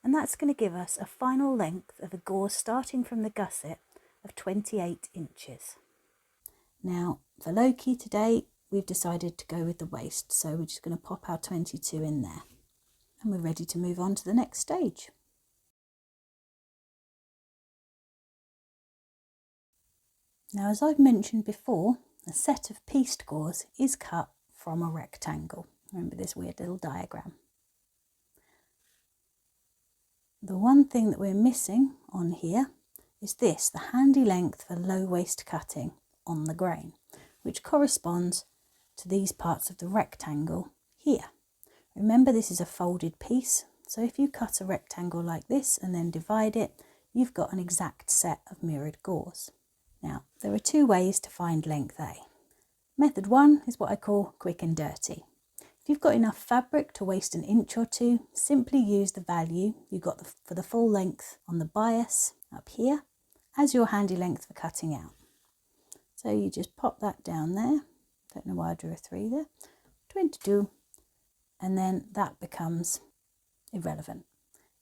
And that's going to give us a final length of a gauze starting from the gusset of 28 inches. Now, for Loki today, we've decided to go with the waist, so we're just going to pop our 22 in there. And we're ready to move on to the next stage. Now, as I've mentioned before, a set of pieced gauze is cut from a rectangle. Remember this weird little diagram. The one thing that we're missing on here is this, the handy length for low waist cutting on the grain, which corresponds to these parts of the rectangle here. Remember, this is a folded piece, so if you cut a rectangle like this and then divide it, you've got an exact set of mirrored gauze. Now, there are 2 ways to find length A. Method 1 is what I call quick and dirty. If you've got enough fabric to waste 1 inch or 2, simply use the value you got for the full length on the bias up here as your handy length for cutting out. So you just pop that down there. Don't know why I drew a 3 there. 22, and then that becomes irrelevant.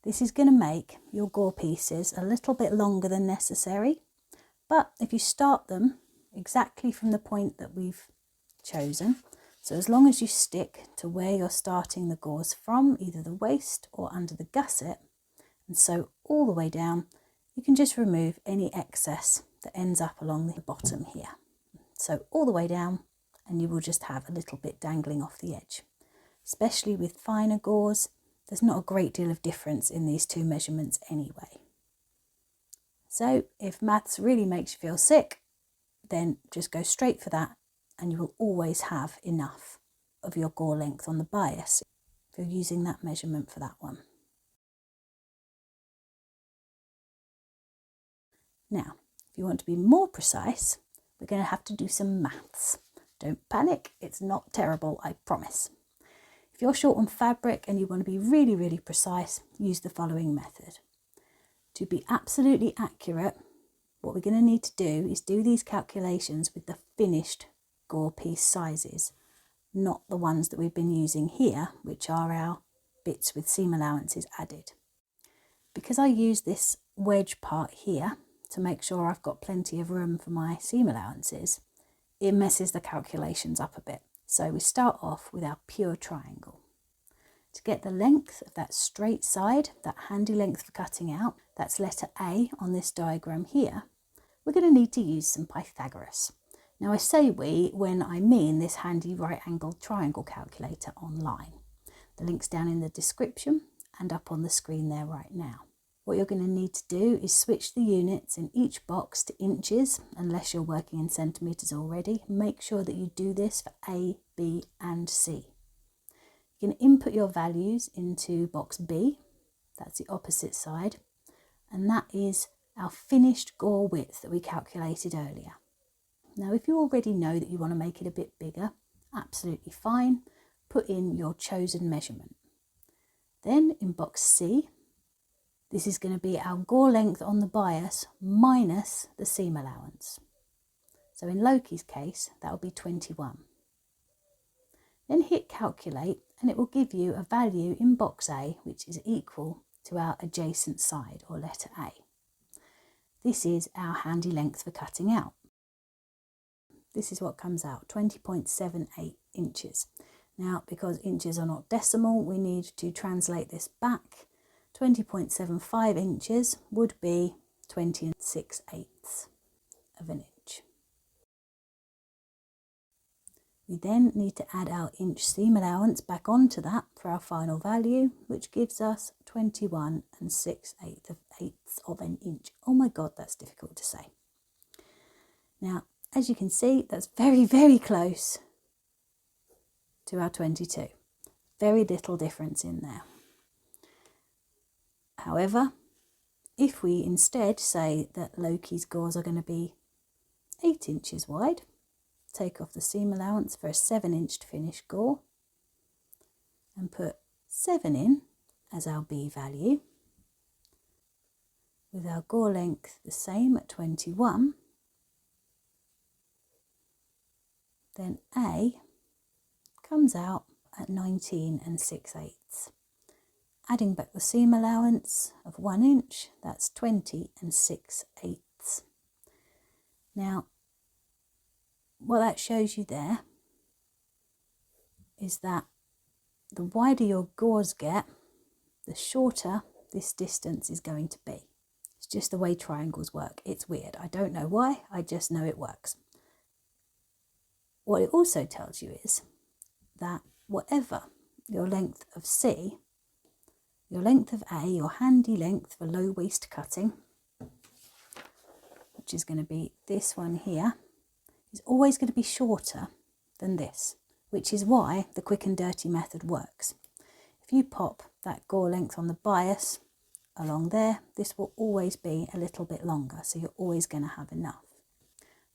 This is going to make your gore pieces a little bit longer than necessary, but if you start them exactly from the point that we've chosen, so as long as you stick to where you're starting the gauze from, either the waist or under the gusset, and sew all the way down, you can just remove any excess that ends up along the bottom here. So all the way down, and you will just have a little bit dangling off the edge. Especially with finer gauze, there's not a great deal of difference in these 2 measurements anyway. So if maths really makes you feel sick, then just go straight for that, and you will always have enough of your gore length on the bias if you're using that measurement for that one. Now, if you want to be more precise, we're going to have to do some maths Don't panic, it's not terrible, I promise. If you're short on fabric and you want to be really, really precise, use the following method. To be absolutely accurate, what we're going to need to do is do these calculations with the finished Gore piece sizes, not the ones that we've been using here, which are our bits with seam allowances added. Because I use this wedge part here to make sure I've got plenty of room for my seam allowances, it messes the calculations up a bit. So we start off with our pure triangle. To get the length of that straight side, that handy length for cutting out, that's letter A on this diagram here, we're going to need to use some Pythagoras. Now I say we when I mean this handy right-angled triangle calculator online. The link's down in the description and up on the screen there right now. What you're going to need to do is switch the units in each box to inches, unless you're working in centimetres already. Make sure that you do this for A, B and C. You can input your values into box B, that's the opposite side, and that is our finished Gore width that we calculated earlier. Now if you already know that you want to make it a bit bigger, absolutely fine, put in your chosen measurement. Then in box C, this is going to be our Gore length on the bias minus the seam allowance. So in Loki's case, that will be 21. Then hit calculate and it will give you a value in box A which is equal to our adjacent side or letter A. This is our handy length for cutting out. This is what comes out, 20.78 inches. Now, because inches are not decimal, we need to translate this back. 20.75 inches would be 20 6/8 of an inch. We then need to add our inch seam allowance back onto that for our final value, which gives us 21 6/8 of an inch. Oh my God, that's difficult to say. Now, as you can see, that's very, very close to our 22. Very little difference in there. However, if we instead say that Loki's gores are going to be 8 inches wide, take off the seam allowance for a 7-inch finished Gore and put 7 in as our B value, with our Gore length the same at 21, then A comes out at 19 6/8. Adding back the seam allowance of 1 inch, that's 20 6/8. Now, what that shows you there is that the wider your gores get, the shorter this distance is going to be. It's just the way triangles work. It's weird. I don't know why, I just know it works. What it also tells you is that whatever your length of C, your length of A, your handy length for low waist cutting, which is going to be this one here, is always going to be shorter than this, which is why the quick and dirty method works. If you pop that Gore length on the bias along there, this will always be a little bit longer, so you're always going to have enough.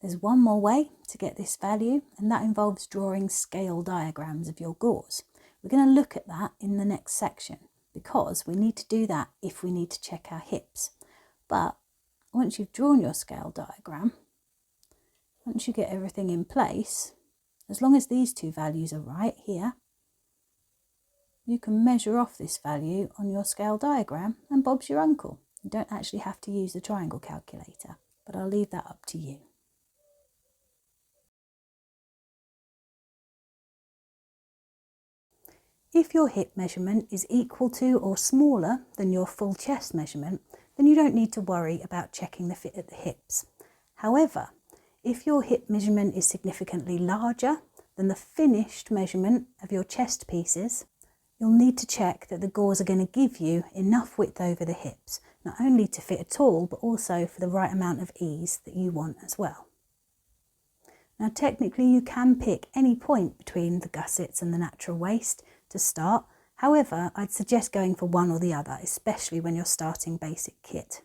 There's one more way to get this value, and that involves drawing scale diagrams of your gores. We're going to look at that in the next section, because we need to do that if we need to check our hips. But once you've drawn your scale diagram, once you get everything in place, as long as these two values are right here, you can measure off this value on your scale diagram and Bob's your uncle. You don't actually have to use the triangle calculator, but I'll leave that up to you. If your hip measurement is equal to or smaller than your full chest measurement, then you don't need to worry about checking the fit at the hips. However, if your hip measurement is significantly larger than the finished measurement of your chest pieces, you'll need to check that the gores are going to give you enough width over the hips, not only to fit at all, but also for the right amount of ease that you want as well. Now, technically, you can pick any point between the gussets and the natural waist to start. However, I'd suggest going for one or the other, especially when you're starting basic kit.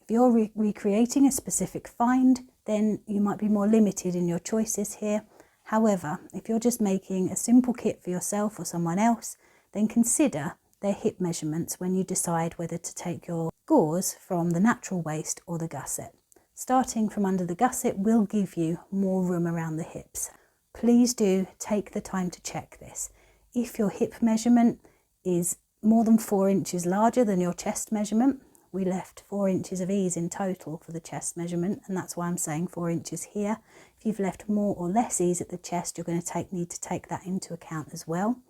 If you're recreating a specific find, then you might be more limited in your choices here. However, if you're just making a simple kit for yourself or someone else, then consider their hip measurements when you decide whether to take your gauze from the natural waist or the gusset. Starting from under the gusset will give you more room around the hips. Please do take the time to check this. If your hip measurement is more than 4 inches larger than your chest measurement, we left 4 inches of ease in total for the chest measurement, and that's why I'm saying 4 inches here. If you've left more or less ease at the chest, you're going to need to take that into account as well.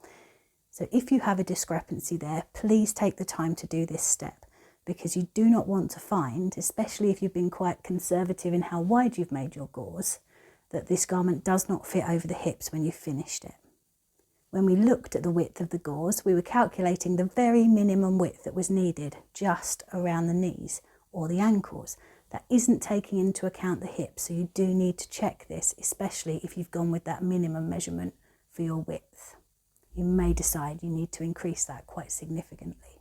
So if you have a discrepancy there, please take the time to do this step, because you do not want to find, especially if you've been quite conservative in how wide you've made your gauze, that this garment does not fit over the hips when you've finished it. When we looked at the width of the gauze, we were calculating the very minimum width that was needed just around the knees or the ankles. That isn't taking into account the hips, so you do need to check this, especially if you've gone with that minimum measurement for your width. You may decide you need to increase that quite significantly.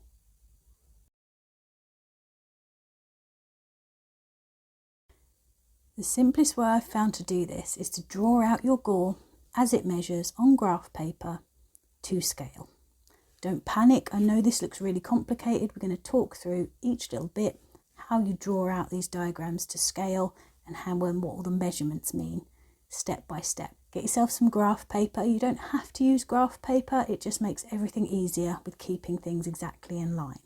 The simplest way I've found to do this is to draw out your gore as it measures on graph paper to scale. Don't panic, I know this looks really complicated. We're going to talk through each little bit, how you draw out these diagrams to scale and how and what all the measurements mean step by step. Get yourself some graph paper. You don't have to use graph paper, it just makes everything easier with keeping things exactly in line.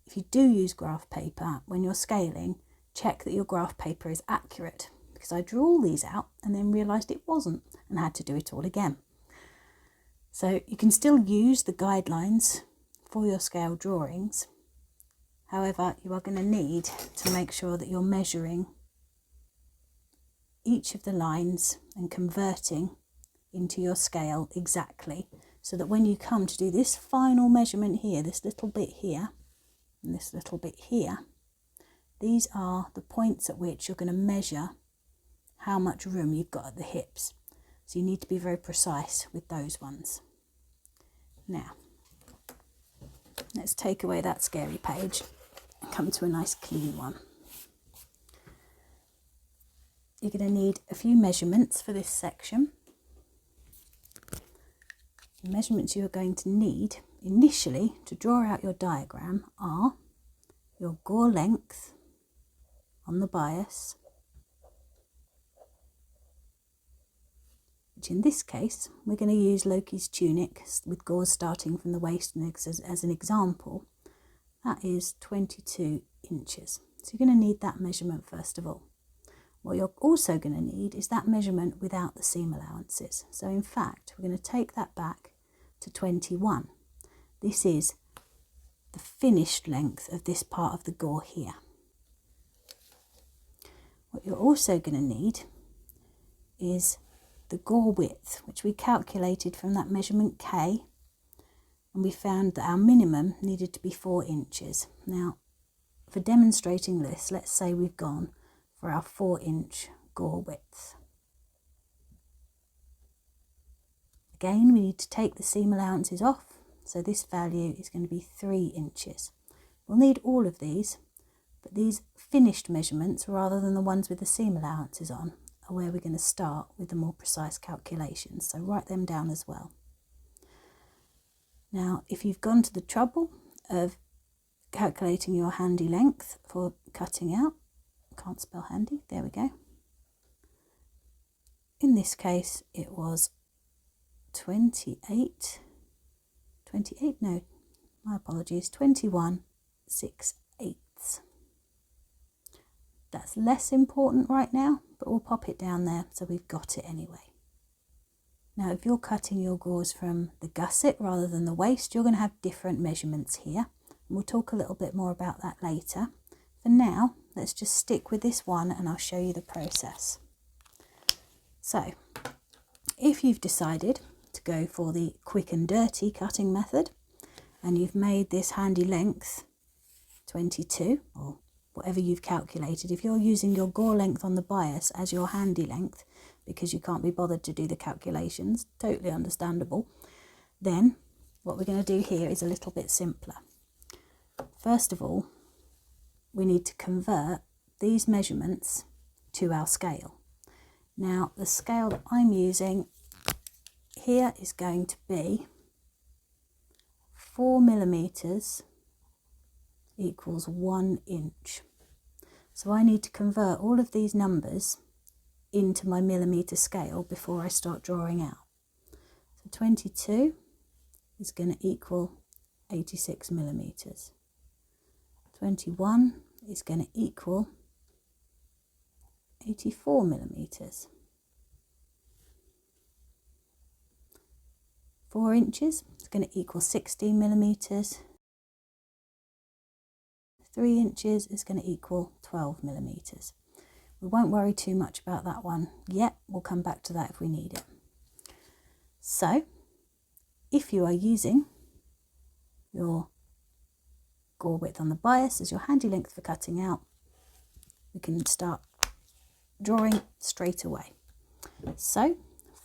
If you do use graph paper, when you're scaling, check that your graph paper is accurate, because I drew all these out and then realised it wasn't and had to do it all again. So you can still use the guidelines for your scale drawings. However, you are going to need to make sure that you're measuring each of the lines and converting into your scale exactly, so that when you come to do this final measurement here, this little bit here and this little bit here, these are the points at which you're going to measure how much room you've got at the hips. So you need to be very precise with those ones. Now, let's take away that scary page and come to a nice clean one. You're going to need a few measurements for this section. The measurements you are going to need initially to draw out your diagram are your gore length on the bias, which in this case we're going to use Loki's tunic with gores starting from the waist as an example. That is 22 inches. So you're going to need that measurement first of all. What you're also going to need is that measurement without the seam allowances. So in fact, we're going to take that back to 21. This is the finished length of this part of the gore here. What you're also going to need is the gore width, which we calculated from that measurement K, and we found that our minimum needed to be 4 inches. Now, for demonstrating this, let's say we've gone for our 4-inch gore width. Again, we need to take the seam allowances off, so this value is going to be 3 inches. We'll need all of these, but these finished measurements, rather than the ones with the seam allowances on, are where we're going to start with the more precise calculations, so write them down as well. Now, if you've gone to the trouble of calculating your handy length for cutting out, can't spell handy, there we go. In this case, it was 21 6/8. That's less important right now, but we'll pop it down there so we've got it anyway. Now, if you're cutting your gauze from the gusset rather than the waist, you're going to have different measurements here. And we'll talk a little bit more about that later. For now, let's just stick with this one and I'll show you the process. So, if you've decided to go for the quick and dirty cutting method, and you've made this handy length 22, or whatever you've calculated, if you're using your gore length on the bias as your handy length, because you can't be bothered to do the calculations, totally understandable, then what we're going to do here is a little bit simpler. First of all, we need to convert these measurements to our scale. Now the scale that I'm using here is going to be 4mm equals 1 inch. So I need to convert all of these numbers into my millimetre scale before I start drawing out. So 22 is going to equal 86mm. 21 is going to equal 84mm. 4 inches is going to equal 16mm. 3 inches is going to equal 12mm. We won't worry too much about that one yet. We'll come back to that if we need it. So if you are using your gore width on the bias as your handy length for cutting out, we can start drawing straight away. So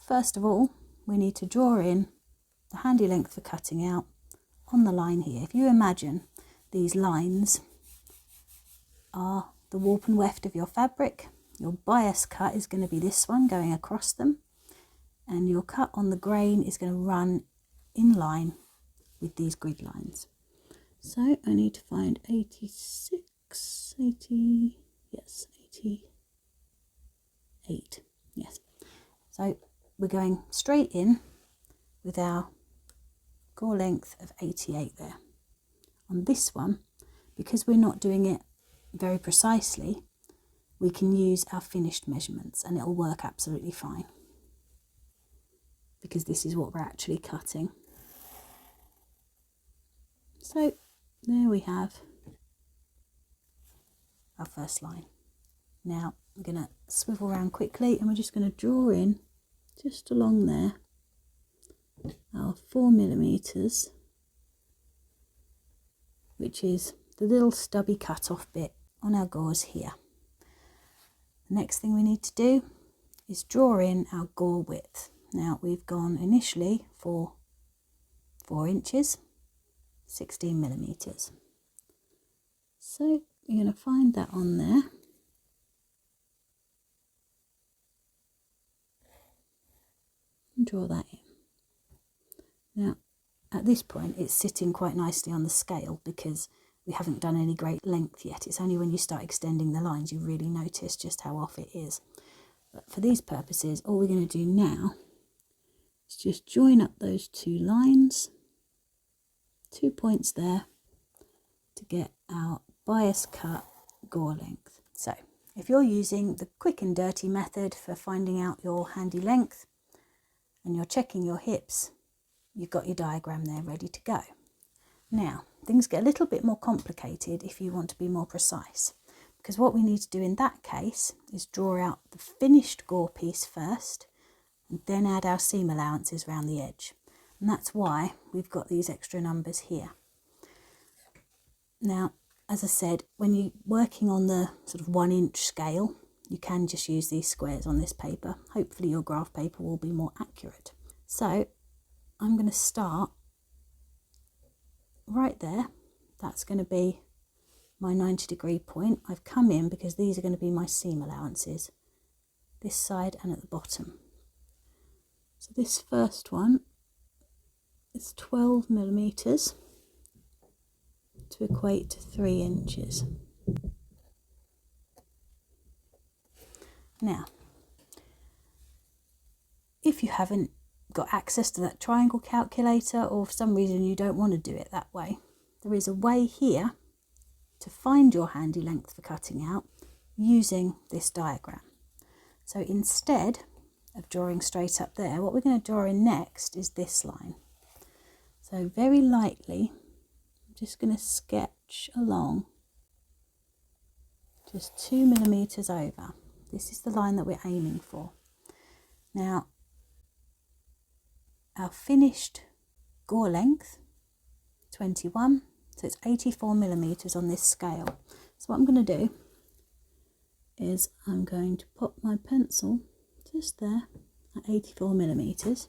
first of all, we need to draw in the handy length for cutting out on the line here. If you imagine these lines are the warp and weft of your fabric, your bias cut is going to be this one going across them, and your cut on the grain is going to run in line with these grid lines. So I need to find 86, 80, yes, 88, yes. So we're going straight in with our gore length of 88 there. On this one, because we're not doing it very precisely, we can use our finished measurements and it'll work absolutely fine, because this is what we're actually cutting. So there we have our first line. Now I'm going to swivel around quickly and we're just going to draw in just along there our 4mm, which is the little stubby cut off bit on our gauze here. The next thing we need to do is draw in our gore width. Now we've gone initially for 4 inches, 16mm. So you're going to find that on there. And draw that in. Now at this point it's sitting quite nicely on the scale because we haven't done any great length yet. It's only when you start extending the lines you really notice just how off it is. But for these purposes, all we're going to do now is just join up those two lines, 2 points there, to get our bias cut gore length. So if you're using the quick and dirty method for finding out your handy length and you're checking your hips, you've got your diagram there ready to go. Now, things get a little bit more complicated if you want to be more precise, because what we need to do in that case is draw out the finished gore piece first and then add our seam allowances around the edge. And that's why we've got these extra numbers here. Now, as I said, when you're working on the sort of 1 inch scale, you can just use these squares on this paper. Hopefully your graph paper will be more accurate. So I'm going to start right there. That's going to be my 90-degree point. I've come in because these are going to be my seam allowances, this side and at the bottom. So this first one is 12mm to equate to 3 inches. Now, if you haven't got access to that triangle calculator, or for some reason you don't want to do it that way, there is a way here to find your handy length for cutting out using this diagram. So instead of drawing straight up there, what we're going to draw in next is this line. So very lightly, I'm just going to sketch along just 2mm over. This is the line that we're aiming for. Now, our finished gore length, 21, so it's 84mm on this scale. So what I'm going to do is I'm going to pop my pencil just there at 84mm.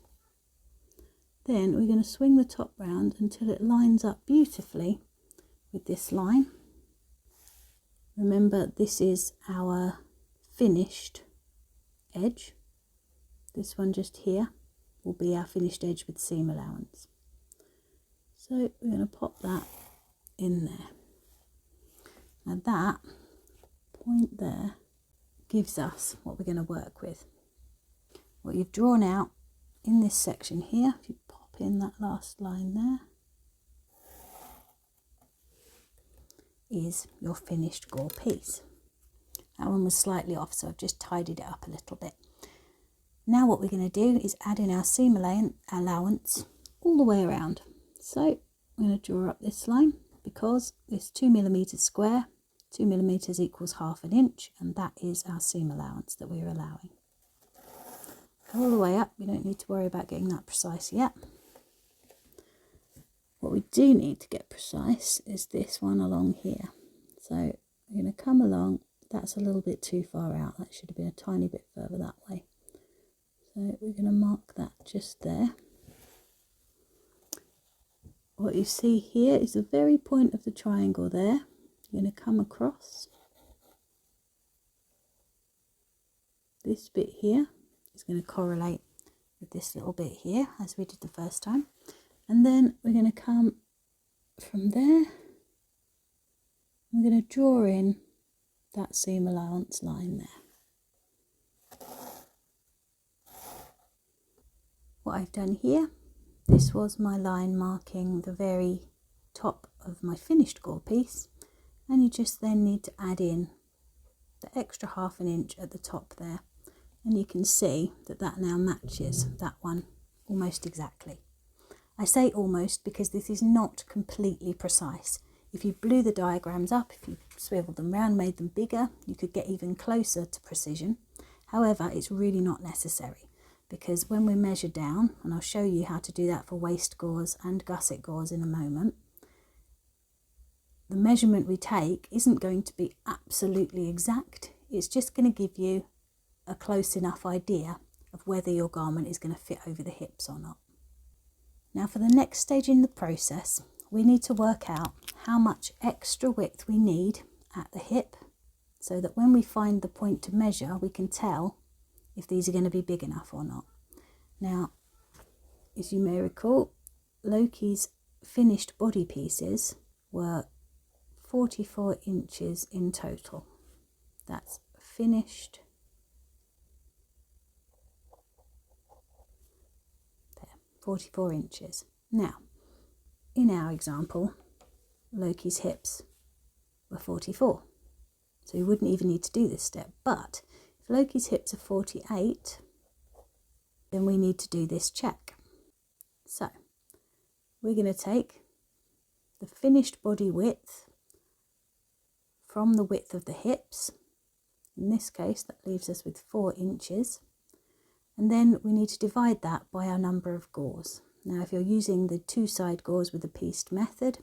Then we're going to swing the top round until it lines up beautifully with this line. Remember, this is our finished edge. This one just here will be our finished edge with seam allowance. So we're going to pop that in there. Now that point there gives us what we're going to work with. What you've drawn out in this section here, if you pop in that last line there, is your finished gore piece. That one was slightly off, so I've just tidied it up a little bit. Now what we're going to do is add in our seam allowance all the way around. So I'm going to draw up this line because it's 2mm square, 2mm equals ½ an inch, and that is our seam allowance that we're allowing. Go all the way up, we don't need to worry about getting that precise yet. What we do need to get precise is this one along here. So we're going to come along, that's a little bit too far out, that should have been a tiny bit further that way. So we're going to mark that just there. What you see here is the very point of the triangle there. You're going to come across. This bit here is going to correlate with this little bit here as we did the first time. And then we're going to come from there. We're going to draw in that seam allowance line there. What I've done here, this was my line marking the very top of my finished gore piece, and you just then need to add in the extra ½ an inch at the top there, and you can see that that now matches that one almost exactly. I say almost because this is not completely precise. If you blew the diagrams up, if you swiveled them round, made them bigger, you could get even closer to precision. However, it's really not necessary, because when we measure down, and I'll show you how to do that for waist gores and gusset gores in a moment, the measurement we take isn't going to be absolutely exact. It's just going to give you a close enough idea of whether your garment is going to fit over the hips or not. Now for the next stage in the process, we need to work out how much extra width we need at the hip, so that when we find the point to measure, we can tell if these are going to be big enough or not. Now, as you may recall, Loki's finished body pieces were 44 inches in total. That's finished. There, 44 inches. Now, in our example, Loki's hips were 44. So you wouldn't even need to do this step, but if Loki's hips are 48, then we need to do this check. So we're going to take the finished body width from the width of the hips. In this case, that leaves us with 4 inches. And then we need to divide that by our number of gores. Now, if you're using the two-side gores with the pieced method,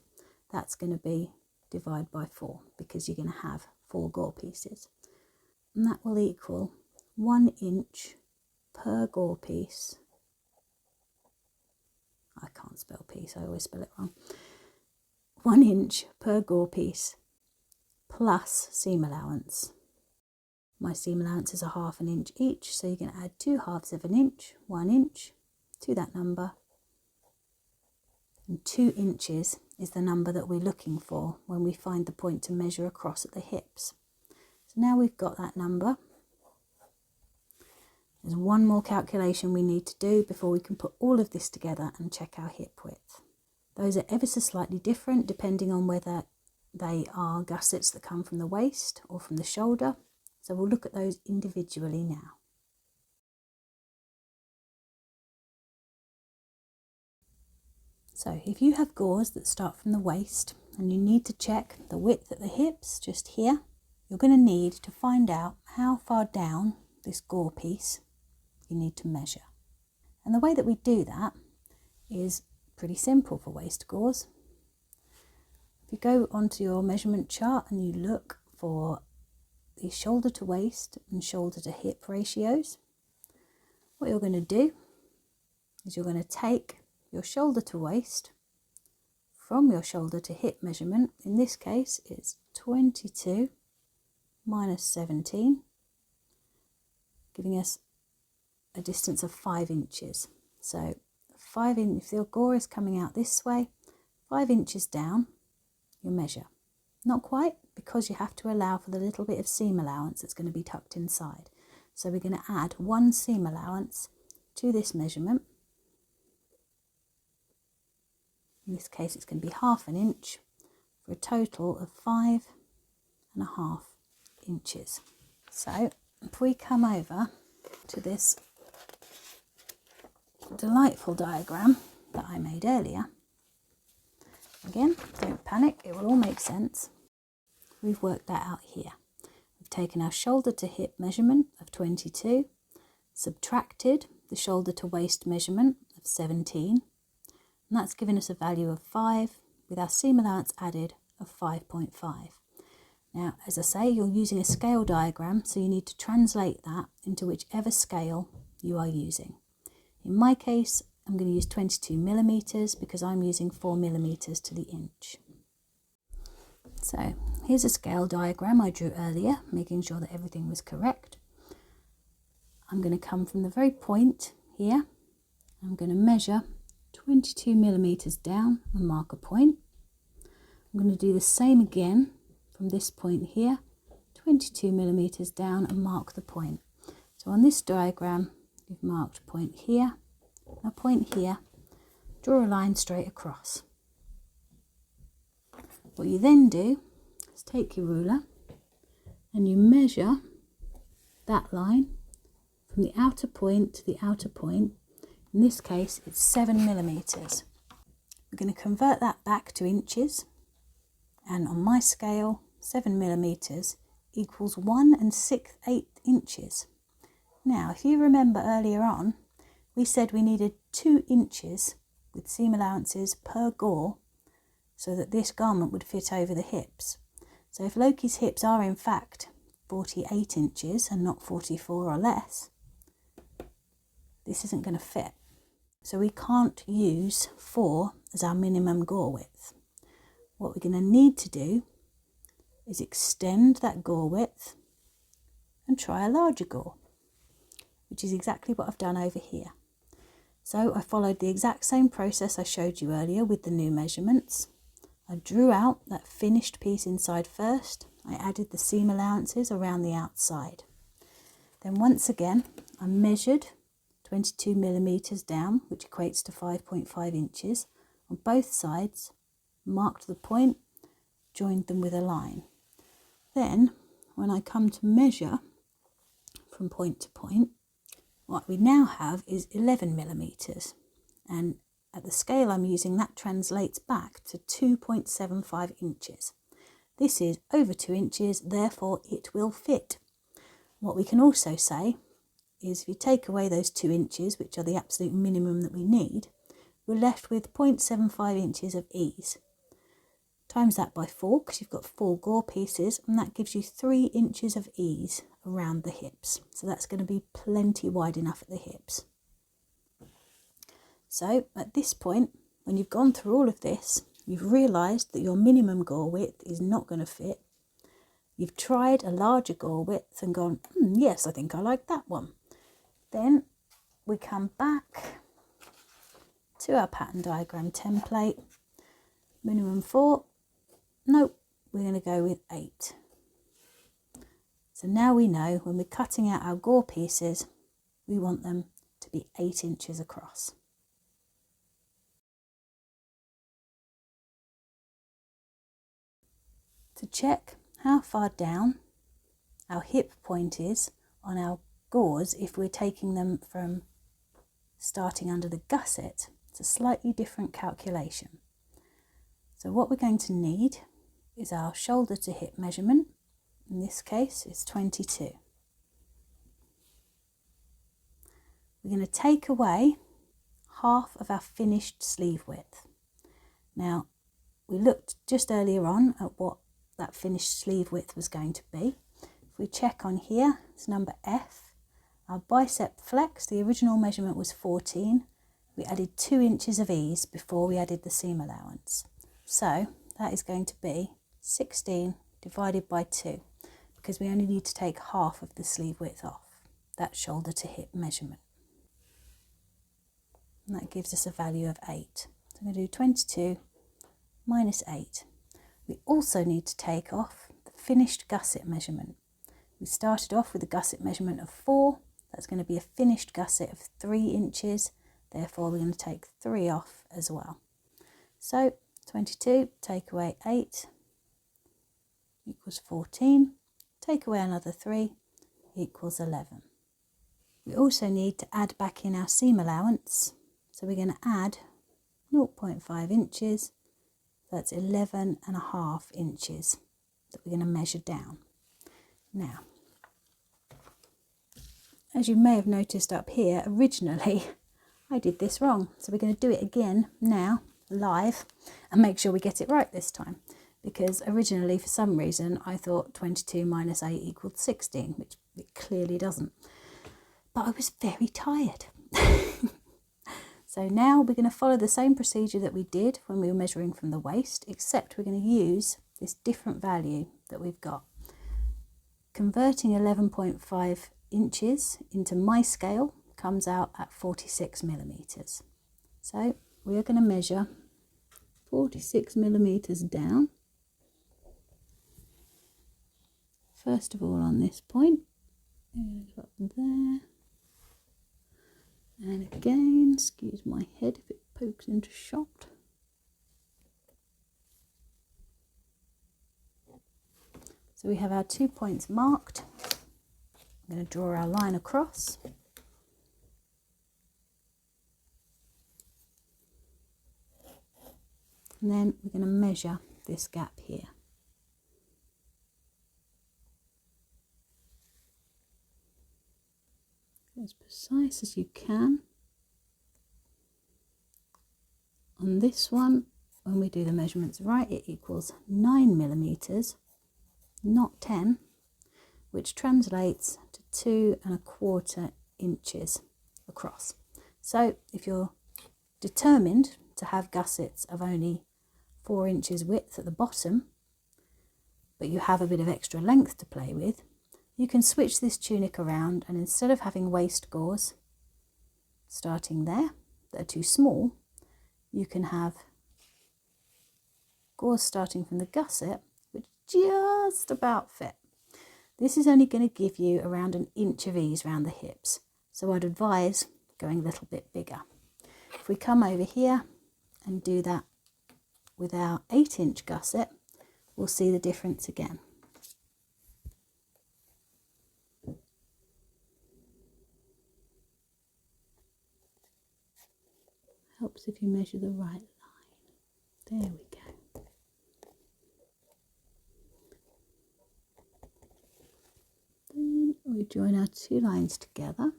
that's going to be divide by 4, because you're going to have 4 gore pieces. And that will equal 1 inch per gore piece. I can't spell piece, I always spell it wrong. 1 inch per gore piece plus seam allowance. My seam allowance is ½ an inch each, so you're going to add 2/2 of an inch, 1 inch, to that number. And 2 inches is the number that we're looking for when we find the point to measure across at the hips. So now we've got that number. There's one more calculation we need to do before we can put all of this together and check our hip width. Those are ever so slightly different depending on whether they are gussets that come from the waist or from the shoulder. So we'll look at those individually now. So if you have gores that start from the waist and you need to check the width at the hips, just here, you're going to need to find out how far down this gore piece you need to measure. And the way that we do that is pretty simple for waist gores. If you go onto your measurement chart and you look for the shoulder to waist and shoulder to hip ratios, what you're going to do is you're going to take your shoulder to waist from your shoulder to hip measurement. In this case, it's 22 minus 17. giving us a distance of 5 inches. So if the gore is coming out this way, 5 inches down, you measure. Not quite, because you have to allow for the little bit of seam allowance that's going to be tucked inside. So we're going to add 1 seam allowance to this measurement. In this case it's going to be 1/2 inch for a total of 5.5 inches. So if we come over to this delightful diagram that I made earlier, again, don't panic, it will all make sense. We've worked that out here. We've taken our shoulder to hip measurement of 22, subtracted the shoulder to waist measurement of 17, and that's given us a value of 5 with our seam allowance added of 5.5. Now, as I say, you're using a scale diagram, so you need to translate that into whichever scale you are using. In my case, I'm going to use 22 millimeters because I'm using 4 millimeters to the inch. So here's a scale diagram I drew earlier, making sure that everything was correct. I'm going to come from the very point here. I'm going to measure 22 millimeters down and mark a point. I'm going to do the same again from this point here, 22 millimeters down and mark the point. So on this diagram, you've marked a point here, a point here, draw a line straight across. What you then do is take your ruler and you measure that line from the outer point to the outer point. In this case, it's 7 millimeters. We're going to convert that back to inches, and on my scale, 7 millimeters equals 1 6/8 inches. Now, if you remember earlier on, we said we needed 2 inches with seam allowances per gore so that this garment would fit over the hips. So if Loki's hips are in fact 48 inches and not 44 or less, this isn't going to fit. So we can't use 4 as our minimum gore width. What we're going to need to do is extend that gore width and try a larger gore, which is exactly what I've done over here. So I followed the exact same process I showed you earlier with the new measurements. I drew out that finished piece inside first. I added the seam allowances around the outside. Then once again, I measured 22 millimeters down, which equates to 5.5 inches on both sides, marked the point, joined them with a line. Then when I come to measure from point to point, what we now have is 11 millimeters, and at the scale I'm using, that translates back to 2.75 inches. This is over 2 inches, therefore it will fit. What we can also say is if you take away those 2 inches, which are the absolute minimum that we need, we're left with 0.75 inches of ease. Times that by 4, because you've got 4 gore pieces, and that gives you 3 inches of ease around the hips. So that's going to be plenty wide enough at the hips. So at this point, when you've gone through all of this, you've realised that your minimum gore width is not going to fit. You've tried a larger gore width and gone, yes, I think I like that one. Then we come back to our pattern diagram template. Minimum 4, nope, we're going to go with 8. So now we know when we're cutting out our gore pieces, we want them to be 8 inches across. To check how far down our hip point is on our gores, if we're taking them from starting under the gusset, it's a slightly different calculation. So what we're going to need is our shoulder to hip measurement. In this case, it's 22. We're going to take away half of our finished sleeve width. Now, we looked just earlier on at what that finished sleeve width was going to be. If we check on here, it's number F. Our bicep flex, the original measurement was 14. We added 2 inches of ease before we added the seam allowance. So that is going to be 16 divided by 2, because we only need to take half of the sleeve width off. that shoulder to hip measurement. And that gives us a value of 8. So I'm going to do 22 minus 8. We also need to take off the finished gusset measurement. We started off with a gusset measurement of 4. That's going to be a finished gusset of 3 inches. Therefore, we're going to take 3 off as well. So 22, take away 8 equals 14. Take away another 3 equals 11. We also need to add back in our seam allowance. So we're going to add 0.5 inches. That's 11.5 inches that we're going to measure down. Now, as you may have noticed up here, originally I did this wrong. So we're going to do it again now, live, and make sure we get it right this time. Because originally, for some reason, I thought 22 minus 8 equaled 16, which it clearly doesn't. But I was very tired. So now we're going to follow the same procedure that we did when we were measuring from the waist, except we're going to use this different value that we've got. Converting 11.5 inches into my scale comes out at 46 millimeters. So we are going to measure 46 millimeters down. First of all, on this point, I'm going to go up there. And again, excuse my head if it pokes into shot. So we have our 2 points marked. I'm going to draw our line across. And then we're going to measure this gap here. As precise as you can. On this one, when we do the measurements right, it equals 9 millimeters, not 10, which translates to 2¼ inches across. So if you're determined to have gussets of only 4 inches width at the bottom, but you have a bit of extra length to play with, you can switch this tunic around, and instead of having waist gores starting there that are too small, you can have gores starting from the gusset which just about fit. This is only going to give you around 1 inch of ease around the hips, so I'd advise going a little bit bigger. If we come over here and do that with our 8-inch gusset, we'll see the difference again. Helps if you measure the right line. There we go. Then we join our 2 lines together.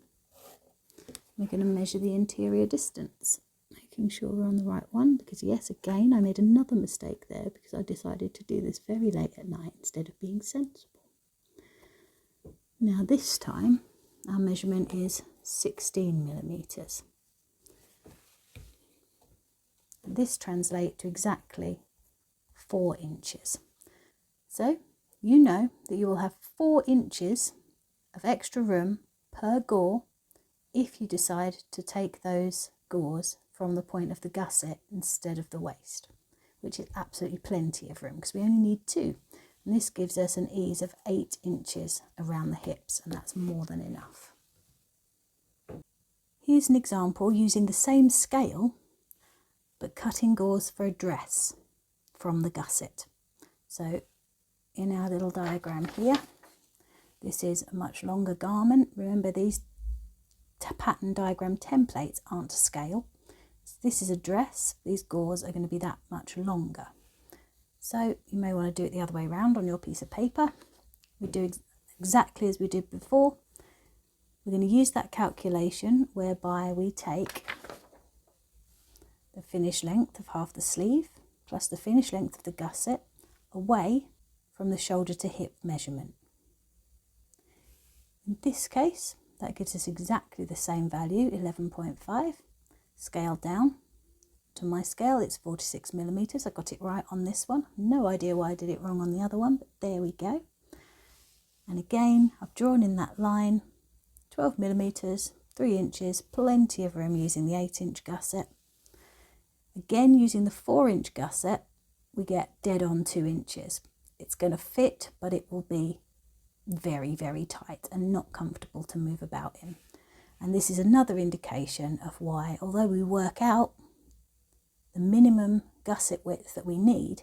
We're going to measure the interior distance, making sure we're on the right one, because yes, again, I made another mistake there because I decided to do this very late at night instead of being sensible. Now this time our measurement is 16 millimeters. This translates to exactly 4 inches. So you know that you will have 4 inches of extra room per gore if you decide to take those gores from the point of the gusset instead of the waist, which is absolutely plenty of room because we only need 2. And this gives us an ease of 8 inches around the hips, and that's more than enough. Here's an example using the same scale but cutting gores for a dress from the gusset. So in our little diagram here, this is a much longer garment. Remember, these pattern diagram templates aren't to scale. So this is a dress. These gores are going to be that much longer. So you may want to do it the other way around on your piece of paper. We do exactly as we did before. We're going to use that calculation whereby we take the finished length of half the sleeve plus the finished length of the gusset away from the shoulder to hip measurement. In this case, that gives us exactly the same value, 11.5. Scale down to my scale, it's 46 millimeters. I got it right on this one. No idea why I did it wrong on the other one, but there we go. And again, I've drawn in that line 12 millimeters, 3 inches, plenty of room using the 8-inch gusset. Again, using the 4-inch gusset, we get dead on 2 inches. It's going to fit, but it will be very, very tight and not comfortable to move about in. And this is another indication of why, although we work out the minimum gusset width that we need,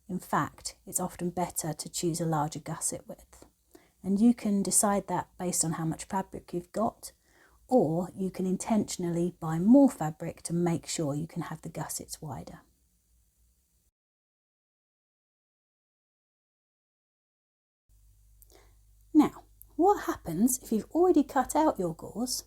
in fact, it's often better to choose a larger gusset width. And you can decide that based on how much fabric you've got, or you can intentionally buy more fabric to make sure you can have the gussets wider. Now, what happens if you've already cut out your gauze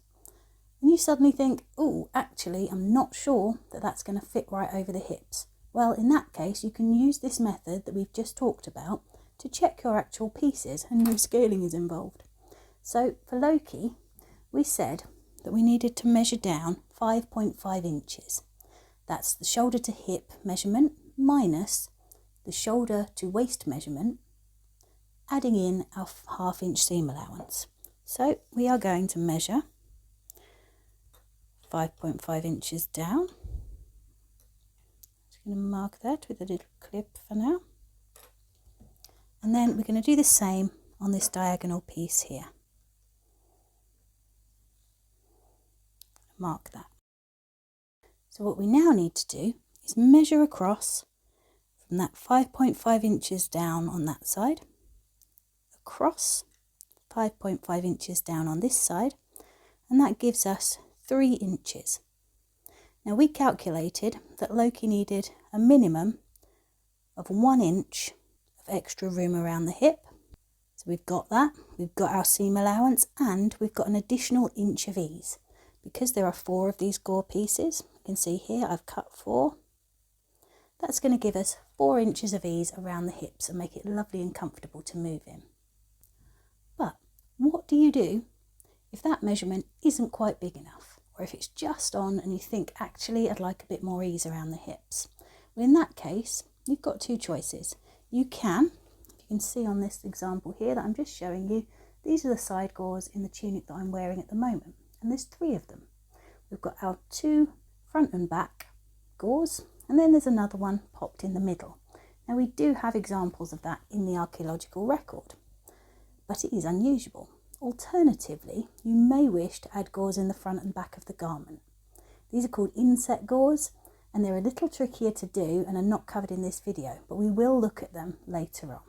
and you suddenly think, oh, actually, I'm not sure that that's going to fit right over the hips? Well, in that case, you can use this method that we've just talked about to check your actual pieces, and no scaling is involved. So for LOKI, we said that we needed to measure down 5.5 inches. That's the shoulder to hip measurement minus the shoulder to waist measurement, adding in our 1/2 inch seam allowance. So we are going to measure 5.5 inches down. Just going to mark that with a little clip for now. And then we're going to do the same on this diagonal piece here. Mark that. So what we now need to do is measure across from that 5.5 inches down on that side, across 5.5 inches down on this side, and that gives us 3 inches. Now we calculated that LOKI needed a minimum of 1 inch of extra room around the hip. So we've got that, we've got our seam allowance, and we've got an additional inch of ease. Because there are 4 of these Gore pieces, you can see here I've cut 4. That's going to give us 4 inches of ease around the hips and make it lovely and comfortable to move in. But what do you do if that measurement isn't quite big enough, or if it's just on and you think, actually, I'd like a bit more ease around the hips? Well, in that case, you've got 2 choices. You can see on this example here that I'm just showing you, these are the side gores in the tunic that I'm wearing at the moment, and there's 3 of them. We've got our 2 front and back gores, and then there's another one popped in the middle. Now we do have examples of that in the archaeological record, but it is unusual. Alternatively, you may wish to add gores in the front and back of the garment. These are called inset gores, and they're a little trickier to do and are not covered in this video, but we will look at them later on.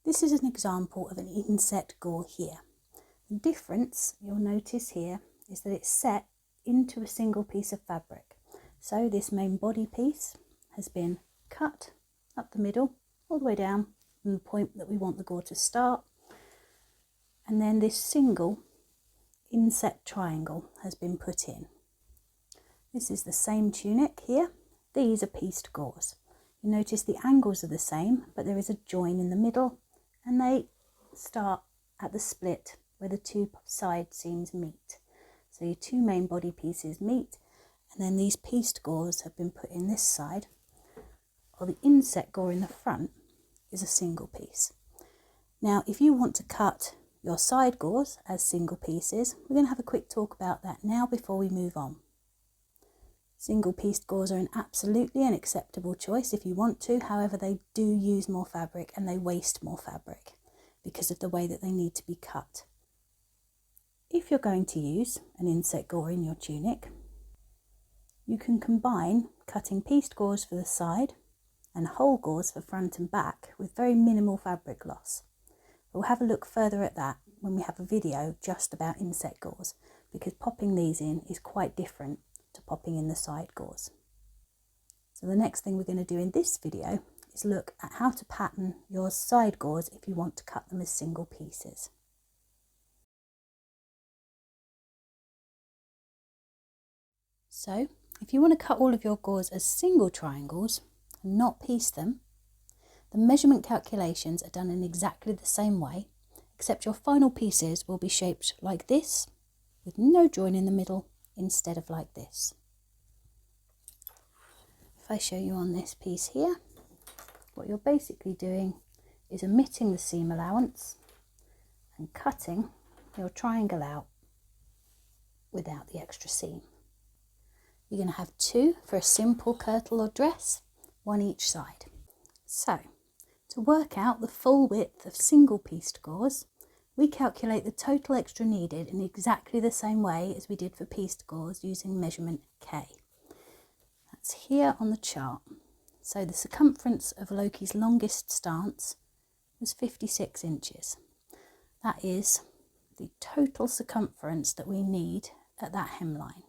This is an example of an inset gore here. The difference you'll notice here is that it's set into a single piece of fabric. So this main body piece has been cut up the middle, all the way down from the point that we want the gore to start. And then this single inset triangle has been put in. This is the same tunic here. These are pieced gores. You notice the angles are the same, but there is a join in the middle, and they start at the split where the 2 side seams meet. So your 2 main body pieces meet, and then these pieced gores have been put in this side, or the inset gore in the front is a single piece. Now, if you want to cut your side gores as single pieces, we're going to have a quick talk about that now before we move on. Single pieced gores are an absolutely an acceptable choice if you want to, however they do use more fabric and they waste more fabric because of the way that they need to be cut. If you're going to use an inset gore in your tunic, you can combine cutting pieced gores for the side and whole gores for front and back with very minimal fabric loss. We'll have a look further at that when we have a video just about inset gores, because popping these in is quite different to popping in the side gores. So the next thing we're going to do in this video is look at how to pattern your side gores if you want to cut them as single pieces. So if you want to cut all of your gores as single triangles and not piece them, the measurement calculations are done in exactly the same way, except your final pieces will be shaped like this, with no join in the middle, instead of like this. If I show you on this piece here, what you're basically doing is omitting the seam allowance and cutting your triangle out without the extra seam. You're going to have 2 for a simple kirtle or dress, 1 each side. So, to work out the full width of single pieced gauze, we calculate the total extra needed in exactly the same way as we did for pieced gauze using measurement K. That's here on the chart. So the circumference of Loki's longest stance was 56 inches. That is the total circumference that we need at that hemline.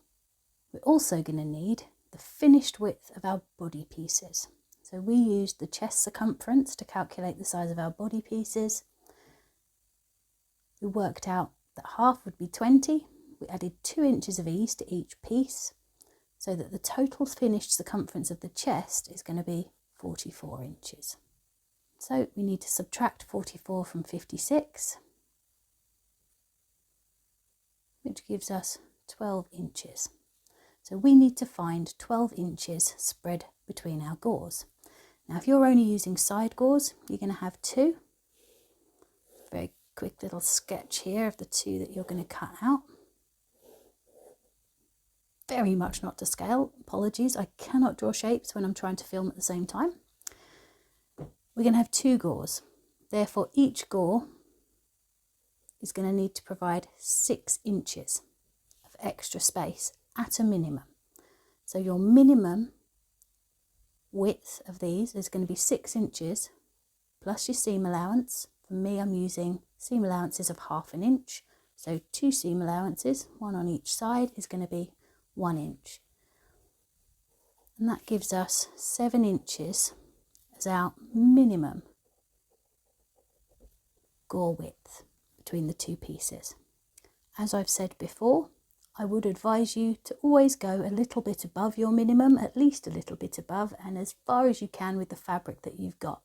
We're also going to need the finished width of our body pieces. So we used the chest circumference to calculate the size of our body pieces. We worked out that half would be 20. We added 2 inches of ease to each piece, so that the total finished circumference of the chest is going to be 44 inches. So we need to subtract 44 from 56, which gives us 12 inches. So we need to find 12 inches spread between our gores. Now if you're only using side gores, you're going to have 2. Very quick little sketch here of the 2 that you're going to cut out. Very much not to scale, apologies, I cannot draw shapes when I'm trying to film at the same time. We're going to have 2 gores, therefore each gore is going to need to provide 6 inches of extra space at a minimum. So your minimum width of these is going to be 6 inches plus your seam allowance. For me, I'm using seam allowances of 1/2 inch, so 2 seam allowances, 1 on each side, is going to be 1 inch, and that gives us 7 inches as our minimum gore width between the 2 pieces. As I've said before, I would advise you to always go a little bit above your minimum, at least a little bit above, and as far as you can with the fabric that you've got.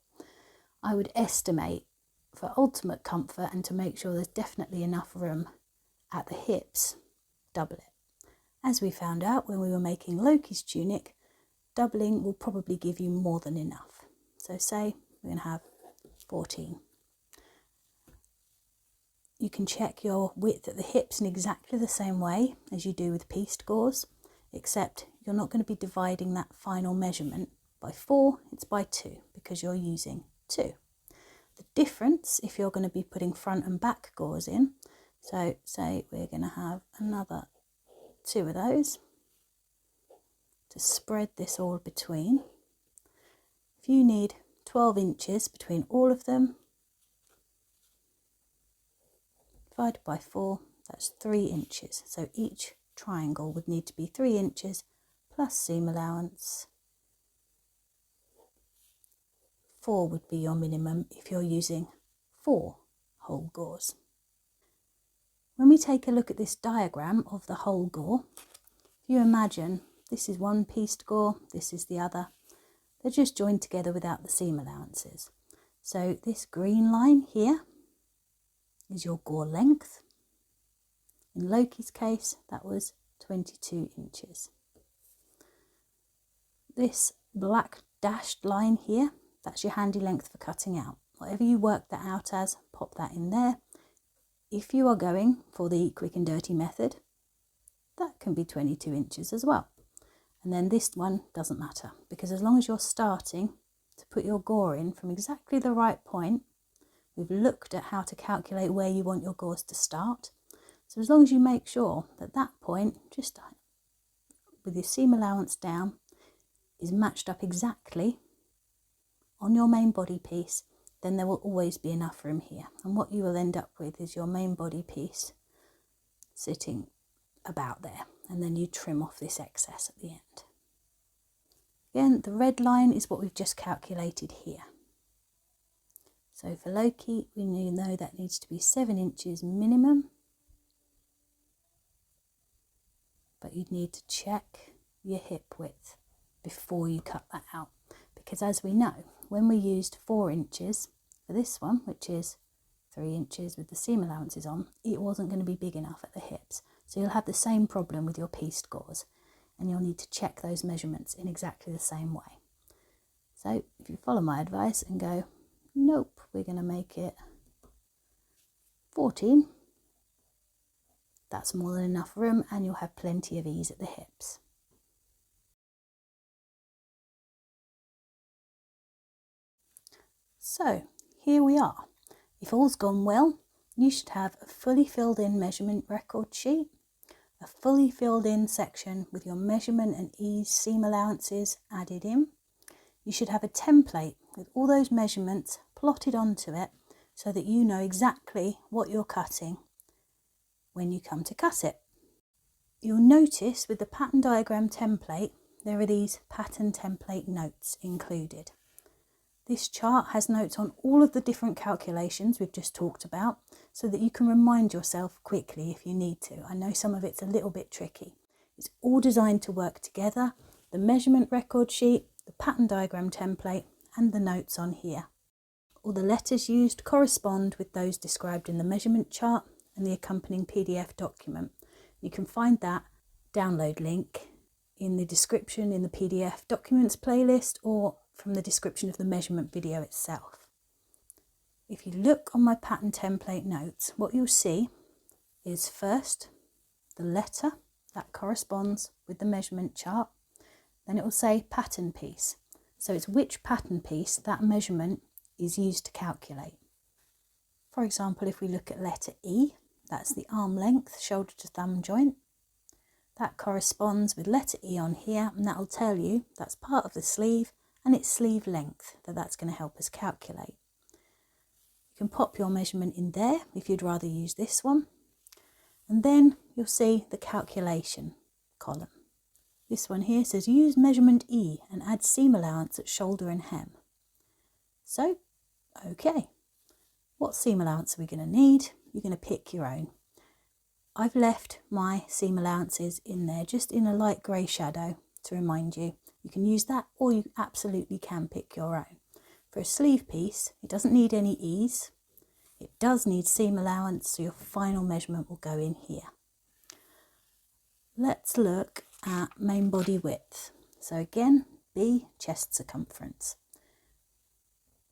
I would estimate, for ultimate comfort and to make sure there's definitely enough room at the hips, double it. As we found out when we were making Loki's tunic, doubling will probably give you more than enough. So say we're going to have 14. You can check your width at the hips in exactly the same way as you do with pieced gauze, except you're not going to be dividing that final measurement by 4, it's by 2 because you're using 2. The difference, if you're going to be putting front and back gauze in, so say we're going to have another 2 of those to spread this all between. If you need 12 inches between all of them, divided by 4, that's 3 inches. So each triangle would need to be 3 inches plus seam allowance. 4 would be your minimum if you're using 4 whole gores. When we take a look at this diagram of the whole gore, if you imagine this is one pieced gore, this is the other, they're just joined together without the seam allowances. So this green line here is your gore length. In Loki's case, that was 22 inches. This black dashed line here, that's your handy length for cutting out. Whatever you work that out as, pop that in there. If you are going for the quick and dirty method, that can be 22 inches as well. And then this one doesn't matter, because as long as you're starting to put your gore in from exactly the right point, we've looked at how to calculate where you want your gores to start. So as long as you make sure that that point, just with your seam allowance down, is matched up exactly on your main body piece, then there will always be enough room here. And what you will end up with is your main body piece sitting about there, and then you trim off this excess at the end. Again, the red line is what we've just calculated here. So for Loki, we know that needs to be 7 inches minimum, but you'd need to check your hip width before you cut that out, because as we know, when we used 4 inches for this one, which is 3 inches with the seam allowances on, it wasn't going to be big enough at the hips. So you'll have the same problem with your pieced gores, and you'll need to check those measurements in exactly the same way. So if you follow my advice and go, nope, we're going to make it 14, That's more than enough room and you'll have plenty of ease at the hips. So here we are. If all's gone well, you should have a fully filled in measurement record sheet, a fully filled in section with your measurement and ease seam allowances added in. You should have a template with all those measurements plotted onto it so that you know exactly what you're cutting when you come to cut it. You'll notice with the pattern diagram template there are these pattern template notes included. This chart has notes on all of the different calculations we've just talked about so that you can remind yourself quickly if you need to. I know some of it's a little bit tricky. It's all designed to work together, the measurement record sheet, the pattern diagram template and the notes on here. All the letters used correspond with those described in the measurement chart and the accompanying PDF document. You can find that download link in the description in the PDF documents playlist or from the description of the measurement video itself. If you look on my pattern template notes, what you'll see is first the letter that corresponds with the measurement chart, then it will say pattern piece. So it's which pattern piece that measurement is used to calculate. For example, if we look at letter E, that's the arm length, shoulder to thumb joint. That corresponds with letter E on here, and that will tell you that's part of the sleeve and it's sleeve length that's going to help us calculate. You can pop your measurement in there if you'd rather use this one, and then you'll see the calculation column. This one here says use measurement E and add seam allowance at shoulder and hem. So, okay, what seam allowance are we going to need? You're going to pick your own. I've left my seam allowances in there just in a light grey shadow to remind you. You can use that or you absolutely can pick your own. For a sleeve piece, it doesn't need any ease. It does need seam allowance, so your final measurement will go in here. Let's look at main body width. So again, B, chest circumference.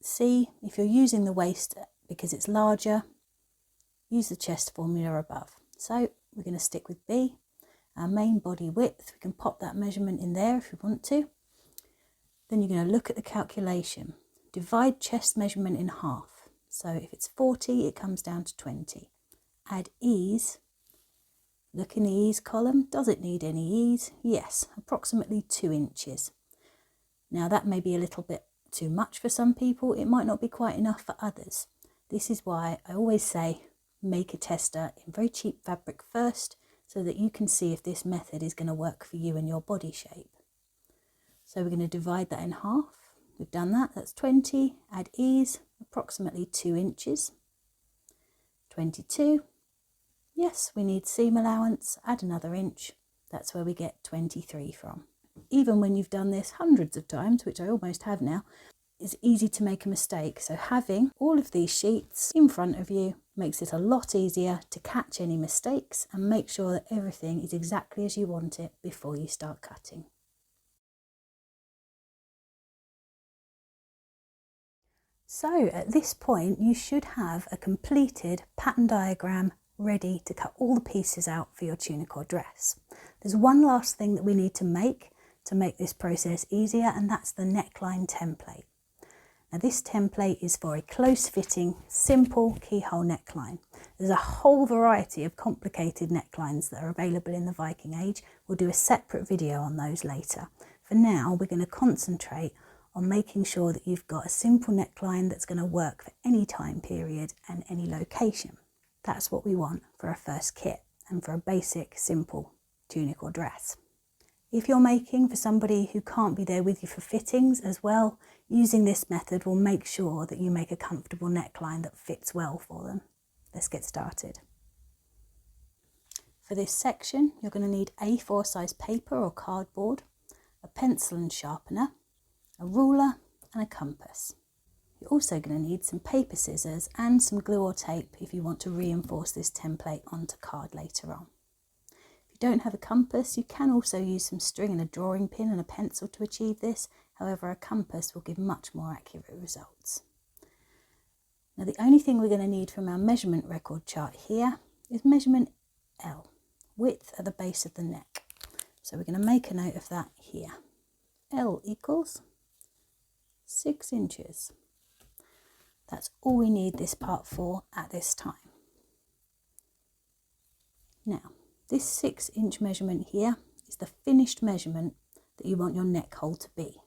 C, if you're using the waist because it's larger, use the chest formula above. So we're going to stick with B. Our main body width, we can pop that measurement in there if you want to. Then you're going to look at the calculation. Divide chest measurement in half. So if it's 40, it comes down to 20. Add ease. Look in the ease column. Does it need any ease? Yes, approximately 2 inches. Now that may be a little bit too much for some people. It might not be quite enough for others. This is why I always say make a tester in very cheap fabric first, so that you can see if this method is going to work for you and your body shape. So we're going to divide that in half. We've done that, that's 20, add ease, approximately 2 inches. 22, yes, we need seam allowance, add another inch, that's where we get 23 from. Even when you've done this hundreds of times, which I almost have now, it's easy to make a mistake. So having all of these sheets in front of you makes it a lot easier to catch any mistakes and make sure that everything is exactly as you want it before you start cutting. So at this point you should have a completed pattern diagram ready to cut all the pieces out for your tunic or dress. There's one last thing that we need to make this process easier, and that's the neckline template. Now this template is for a close-fitting, simple keyhole neckline. There's a whole variety of complicated necklines that are available in the Viking age. We'll do a separate video on those later. For now, we're going to concentrate on making sure that you've got a simple neckline that's going to work for any time period and any location. That's what we want for a first kit and for a basic, simple tunic or dress. If you're making for somebody who can't be there with you for fittings as well, using this method will make sure that you make a comfortable neckline that fits well for them. Let's get started. For this section, you're going to need A4 size paper or cardboard, a pencil and sharpener, a ruler and a compass. You're also going to need some paper scissors and some glue or tape if you want to reinforce this template onto card later on. If you don't have a compass, you can also use some string and a drawing pin and a pencil to achieve this. However, a compass will give much more accurate results. Now the only thing we're going to need from our measurement record chart here is measurement L, width at the base of the neck. So we're going to make a note of that here. L equals 6 inches. That's all we need this part for at this time. Now, this 6-inch measurement here is the finished measurement that you want your neck hole to be.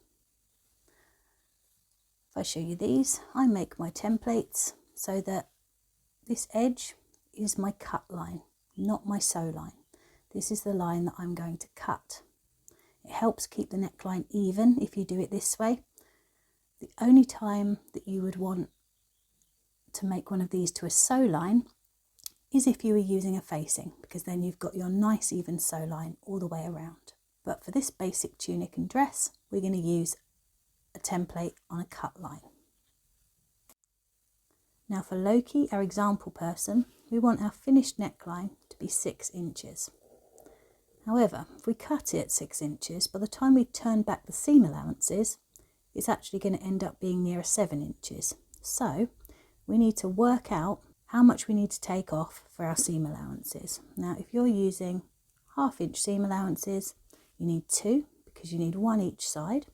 If I show you these, I make my templates so that this edge is my cut line, not my sew line. This is the line that I'm going to cut. It helps keep the neckline even if you do it this way. The only time that you would want to make one of these to a sew line is if you were using a facing, because then you've got your nice even sew line all the way around. But for this basic tunic and dress, we're going to use a template on a cut line. Now for Loki, our example person, we want our finished neckline to be 6 inches. However, if we cut it 6 inches, by the time we turn back the seam allowances, it's actually going to end up being nearer 7 inches. So we need to work out how much we need to take off for our seam allowances. Now, if you're using 1/2 inch seam allowances, you need 2 because you need 1 each side.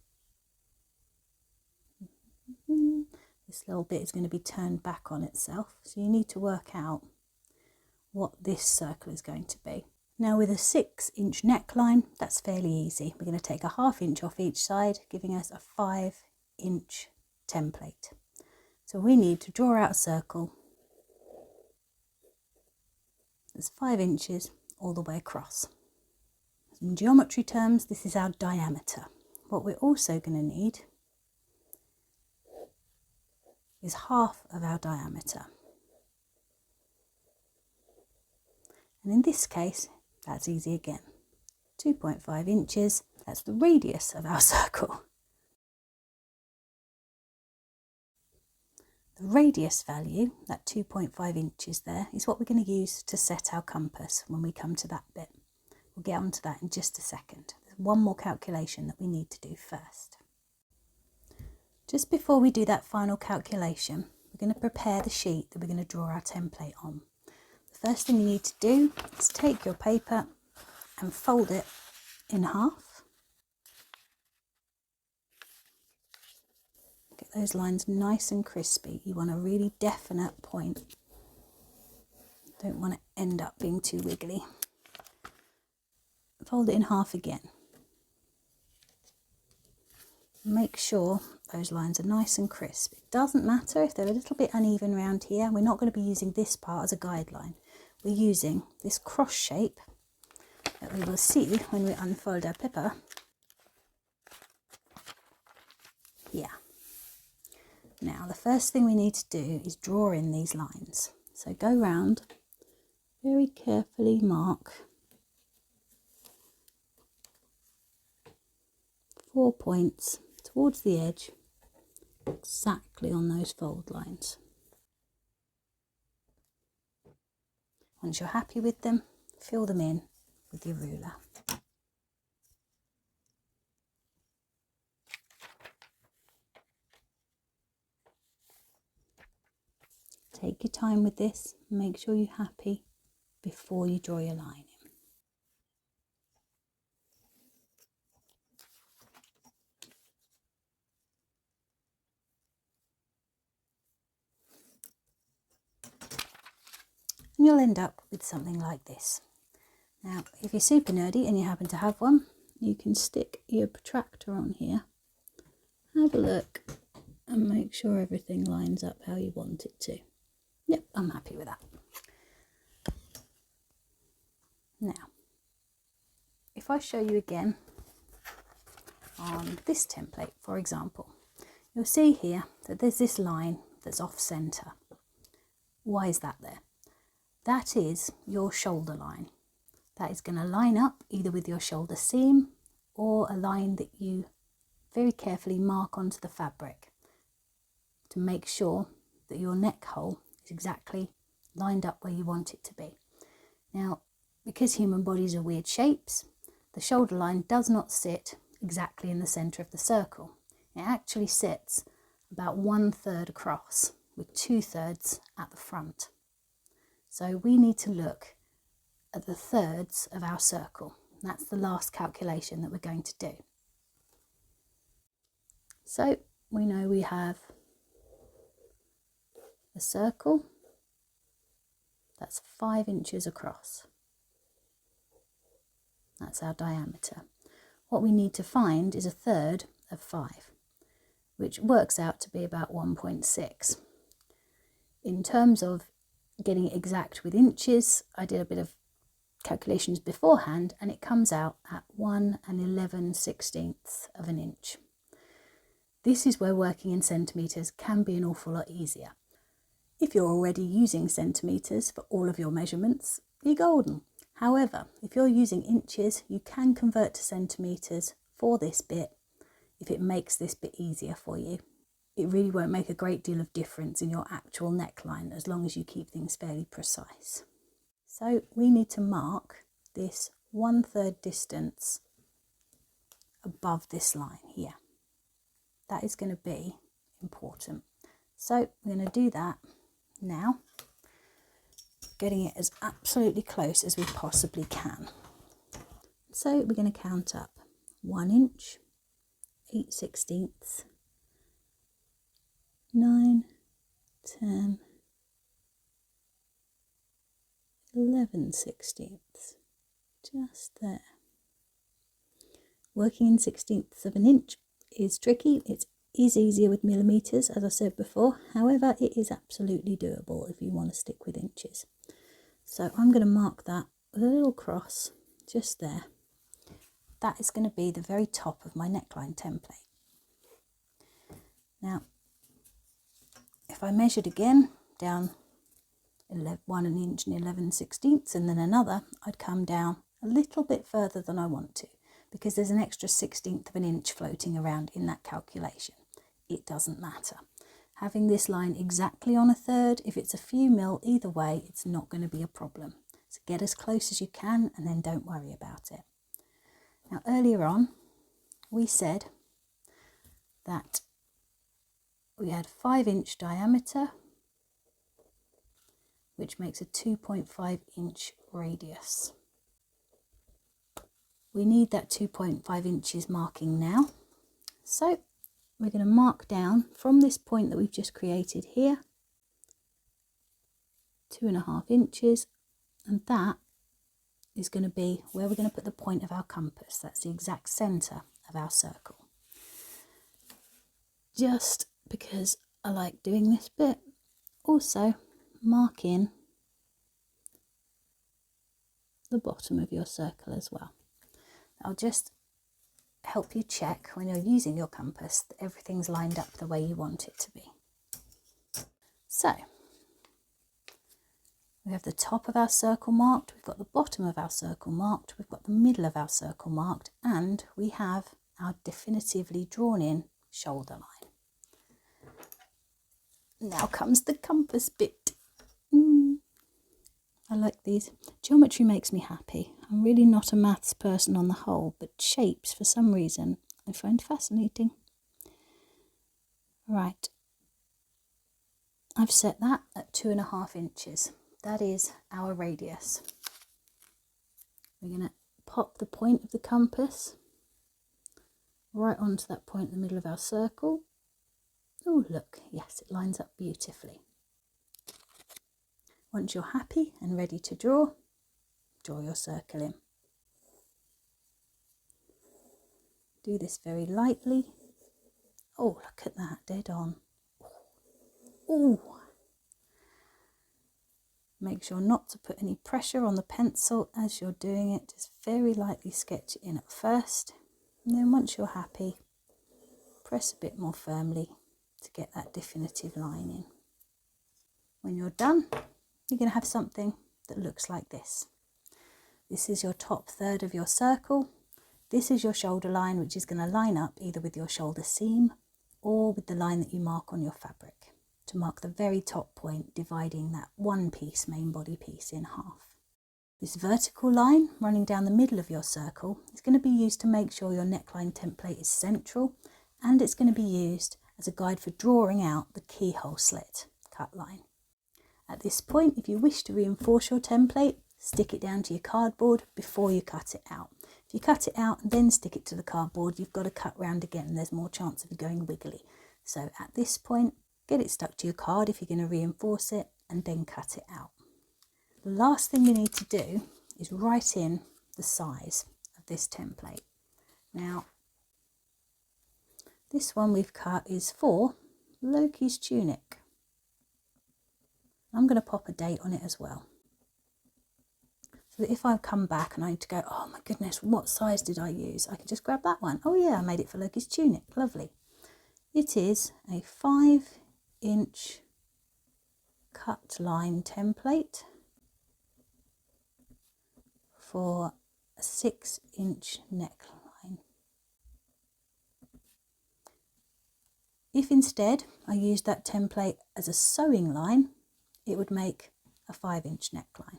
This little bit is going to be turned back on itself, so you need to work out what this circle is going to be. Now with a 6-inch neckline, that's fairly easy. We're going to take a 1/2 inch off each side, giving us a 5-inch template. So we need to draw out a circle that's 5 inches all the way across. In geometry terms, this is our diameter. What we're also going to need is 1/2 of our diameter. And in this case, that's easy again. 2.5 inches, that's the radius of our circle. The radius value, that 2.5 inches there, is what we're going to use to set our compass when we come to that bit. We'll get onto that in just a second. There's one more calculation that we need to do first. Just before we do that final calculation, we're going to prepare the sheet that we're going to draw our template on. The first thing you need to do is take your paper and fold it in half. Get those lines nice and crispy. You want a really definite point. Don't want to end up being too wiggly. Fold it in half again. Make sure those lines are nice and crisp. It doesn't matter if they're a little bit uneven around here. We're not going to be using this part as a guideline. We're using this cross shape that we will see when we unfold our paper here. Now the first thing we need to do is draw in these lines. So go round, very carefully mark 4 points towards the edge, exactly on those fold lines. Once you're happy with them, fill them in with your ruler. Take your time with this, make sure you're happy before you draw your line in. And you'll end up with something like this. Now, if you're super nerdy and you happen to have one, you can stick your protractor on here, have a look and make sure everything lines up how you want it to. Yep, I'm happy with that. Now, if I show you again on this template, for example, you'll see here that there's this line that's off center. Why is that there? That is your shoulder line. That is going to line up either with your shoulder seam or a line that you very carefully mark onto the fabric to make sure that your neck hole is exactly lined up where you want it to be. Now, because human bodies are weird shapes, the shoulder line does not sit exactly in the center of the circle. It actually sits about 1/3 across with 2/3 at the front. So we need to look at the thirds of our circle. That's the last calculation that we're going to do. So we know we have a circle that's 5 inches across. That's our diameter. What we need to find is a third of 5, which works out to be about 1.6. In terms of getting it exact with inches, I did a bit of calculations beforehand and it comes out at 1 11/16 of an inch. This is where working in centimetres can be an awful lot easier. If you're already using centimetres for all of your measurements, you're golden. However, if you're using inches, you can convert to centimetres for this bit if it makes this bit easier for you. It really won't make a great deal of difference in your actual neckline as long as you keep things fairly precise. So we need to mark this 1/3 distance above this line here. That is going to be important. So we're going to do that now, getting it as absolutely close as we possibly can. So we're going to count up 1 inch, 8/16, 9, 10, 11/16, just there. Working in 16ths of an inch is tricky. It is easier with millimetres, as I said before. However, it is absolutely doable if you want to stick with inches. So I'm going to mark that with a little cross just there. That is going to be the very top of my neckline template. Now, if I measured again down 1 inch and 11/16 and then another, I'd come down a little bit further than I want to, because there's an extra 1/16 of an inch floating around in that calculation. It doesn't matter. Having this line exactly on a third, if it's a few mil either way, it's not going to be a problem. So get as close as you can and then don't worry about it. Now earlier on, we said that we had 5 inch diameter, which makes a 2.5 inch radius. We need that 2.5 inches marking now. So we're going to mark down from this point that we've just created here, 2.5 inches, and that is going to be where we're going to put the point of our compass. That's the exact centre of our circle. Just because I like doing this bit. Also, mark in the bottom of your circle as well. I'll just help you check when you're using your compass that everything's lined up the way you want it to be. So we have the top of our circle marked, we've got the bottom of our circle marked, we've got the middle of our circle marked, and we have our definitively drawn in shoulder line. Now comes the compass bit. I like these. Geometry makes me happy. I'm really not a maths person on the whole, but shapes for some reason I find fascinating. Right, I've set that at 2.5 inches. That is our radius. We're going to pop the point of the compass right onto that point in the middle of our circle. Oh look, yes, it lines up beautifully. Once you're happy and ready to draw your circle in. Do this very lightly. Oh, look at that, dead on. Oh. Make sure not to put any pressure on the pencil as you're doing it. Just very lightly sketch it in at first. And then once you're happy, press a bit more firmly to get that definitive line in. When you're done, you're going to have something that looks like this. This is your top third of your circle. This is your shoulder line, which is going to line up either with your shoulder seam or with the line that you mark on your fabric to mark the very top point, dividing that one piece, main body piece, in half. This vertical line running down the middle of your circle is going to be used to make sure your neckline template is central, and it's going to be used as a guide for drawing out the keyhole slit cut line. At this point, if you wish to reinforce your template, stick it down to your cardboard before you cut it out. If you cut it out and then stick it to the cardboard, you've got to cut round again and there's more chance of it going wiggly. So at this point, get it stuck to your card if you're going to reinforce it, and then cut it out. The last thing we need to do is write in the size of this template. Now, this one we've cut is for Loki's tunic. I'm going to pop a date on it as well. So that if I come back and I need to go, oh my goodness, what size did I use? I can just grab that one. Oh yeah, I made it for Loki's tunic. Lovely. It is a 5-inch cut line template for a 6-inch neckline. If instead I used that template as a sewing line, it would make a 5-inch neckline.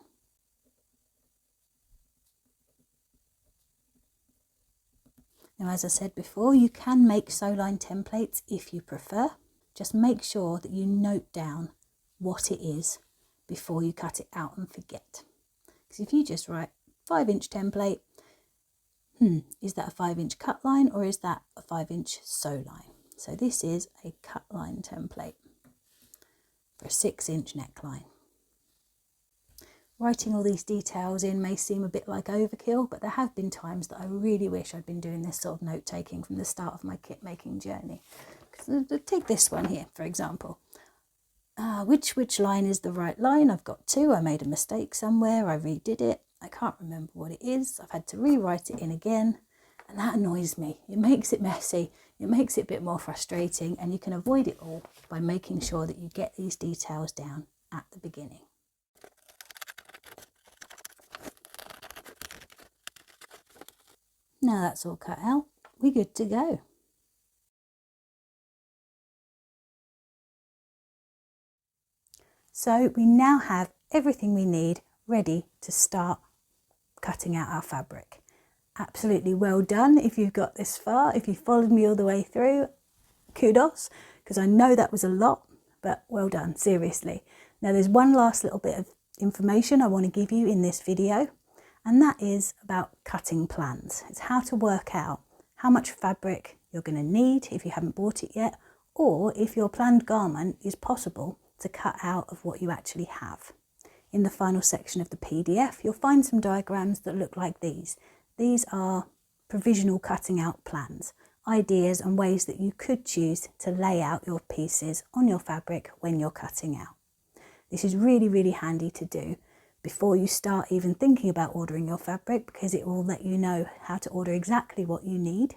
Now, as I said before, you can make sew line templates if you prefer. Just make sure that you note down what it is before you cut it out and forget. Because if you just write 5-inch template, is that a 5-inch cut line or is that a 5-inch sew line? So this is a cut line template for a 6-inch neckline. Writing all these details in may seem a bit like overkill, but there have been times that I really wish I'd been doing this sort of note taking from the start of my kit making journey. Take this one here, for example. Which line is the right line? I've got two. I made a mistake somewhere. I redid it. I can't remember what it is. I've had to rewrite it in again, and that annoys me. It makes it messy. It makes it a bit more frustrating, and you can avoid it all by making sure that you get these details down at the beginning. Now that's all cut out, we're good to go. So we now have everything we need ready to start cutting out our fabric. Absolutely well done if you've got this far. If you followed me all the way through, kudos, because I know that was a lot, but well done, seriously. Now there's one last little bit of information I want to give you in this video, and that is about cutting plans. It's how to work out how much fabric you're going to need if you haven't bought it yet, or if your planned garment is possible to cut out of what you actually have. In the final section of the PDF, you'll find some diagrams that look like these. These are provisional cutting out plans, ideas and ways that you could choose to lay out your pieces on your fabric when you're cutting out. This is really, really handy to do before you start even thinking about ordering your fabric, because it will let you know how to order exactly what you need.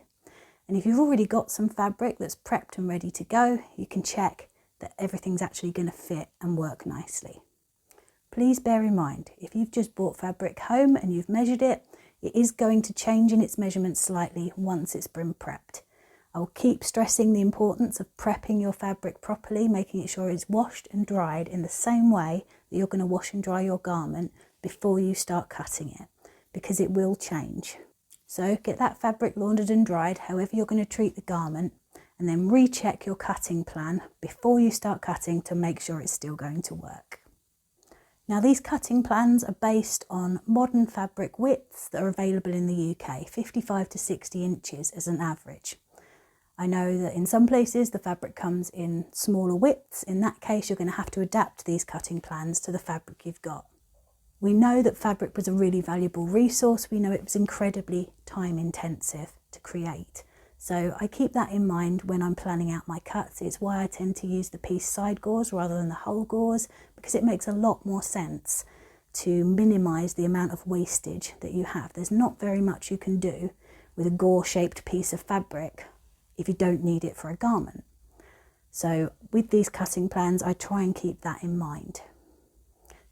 And if you've already got some fabric that's prepped and ready to go, you can check that everything's actually going to fit and work nicely. Please bear in mind, if you've just bought fabric home and you've measured it, it is going to change in its measurements slightly once it's been prepped. I will keep stressing the importance of prepping your fabric properly, making sure it's washed and dried in the same way that you're going to wash and dry your garment before you start cutting it, because it will change. So get that fabric laundered and dried, however you're going to treat the garment, and then recheck your cutting plan before you start cutting to make sure it's still going to work. Now these cutting plans are based on modern fabric widths that are available in the UK, 55 to 60 inches as an average. I know that in some places the fabric comes in smaller widths. In that case, you're going to have to adapt these cutting plans to the fabric you've got. We know that fabric was a really valuable resource. We know it was incredibly time intensive to create. So I keep that in mind when I'm planning out my cuts. It's why I tend to use the piece side gores rather than the whole gores, because it makes a lot more sense to minimise the amount of wastage that you have. There's not very much you can do with a gore shaped piece of fabric if you don't need it for a garment. So with these cutting plans, I try and keep that in mind.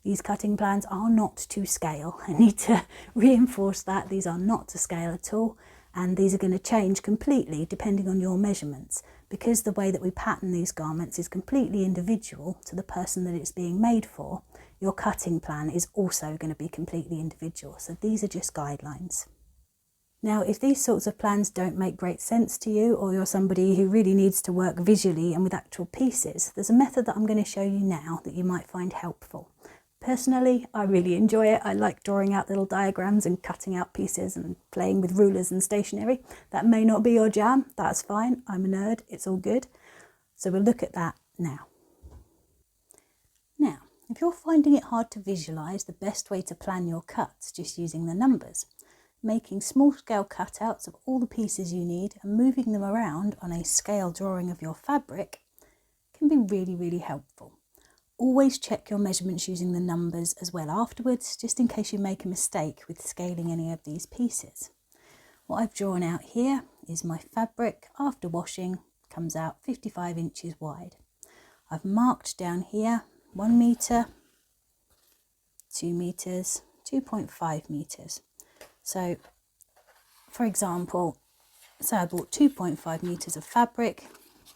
These cutting plans are not to scale. I need to reinforce that. These are not to scale at all. And these are going to change completely depending on your measurements, because the way that we pattern these garments is completely individual to the person that it's being made for. Your cutting plan is also going to be completely individual. So these are just guidelines. Now, if these sorts of plans don't make great sense to you, or you're somebody who really needs to work visually and with actual pieces, there's a method that I'm going to show you now that you might find helpful. Personally, I really enjoy it. I like drawing out little diagrams and cutting out pieces and playing with rulers and stationery. That may not be your jam, that's fine. I'm a nerd, it's all good. So we'll look at that now. Now, if you're finding it hard to visualise the best way to plan your cuts just using the numbers, making small scale cutouts of all the pieces you need and moving them around on a scale drawing of your fabric can be really helpful. Always check your measurements using the numbers as well afterwards, just in case you make a mistake with scaling any of these pieces. What I've drawn out here is my fabric after washing, comes out 55 inches wide. I've marked down here 1 metre, 2 metres, 2.5 metres. So, for example, say I bought 2.5 metres of fabric,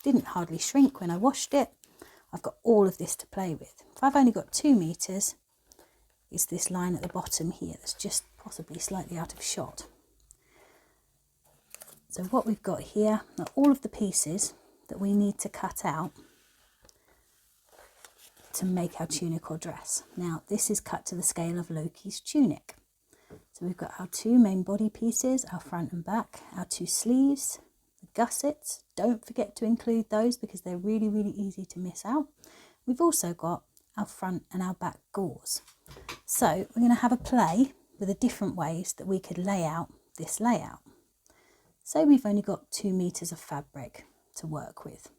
didn't hardly shrink when I washed it. I've got all of this to play with. If I've only got 2 metres, it's this line at the bottom here that's just possibly slightly out of shot. So what we've got here are all of the pieces that we need to cut out to make our tunic or dress. Now this is cut to the scale of Loki's tunic. So we've got our 2 main body pieces, our front and back, our 2 sleeves, the gussets. Don't forget to include those because they're really easy to miss out. We've also got our front and our back gores. So we're going to have a play with the different ways that we could lay out this layout. Say we've only got 2 metres of fabric to work with.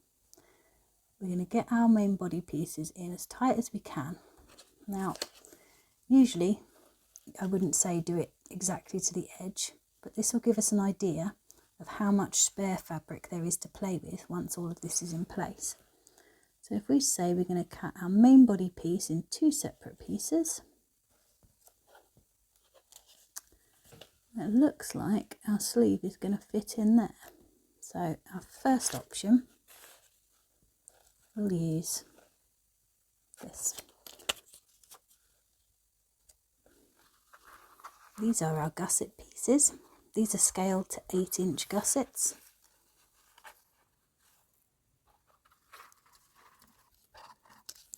We're going to get our main body pieces in as tight as we can. Now, usually I wouldn't say do it exactly to the edge, but this will give us an idea of how much spare fabric there is to play with once all of this is in place. So if we say we're going to cut our main body piece in 2 separate pieces, it looks like our sleeve is going to fit in there. So our first option, we'll use this. These are our gusset pieces. These are scaled to 8-inch gussets.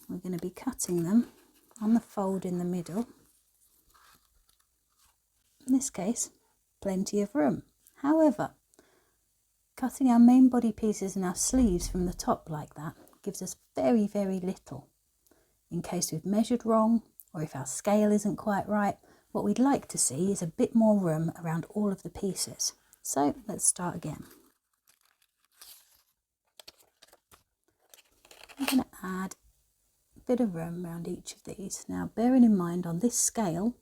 We're going to be cutting them on the fold in the middle. In this case, plenty of room. However, cutting our main body pieces and our sleeves from the top like that gives us very little. In case we've measured wrong or if our scale isn't quite right, what we'd like to see is a bit more room around all of the pieces. So let's start again. I'm going to add a bit of room around each of these. Now bearing in mind on this scale,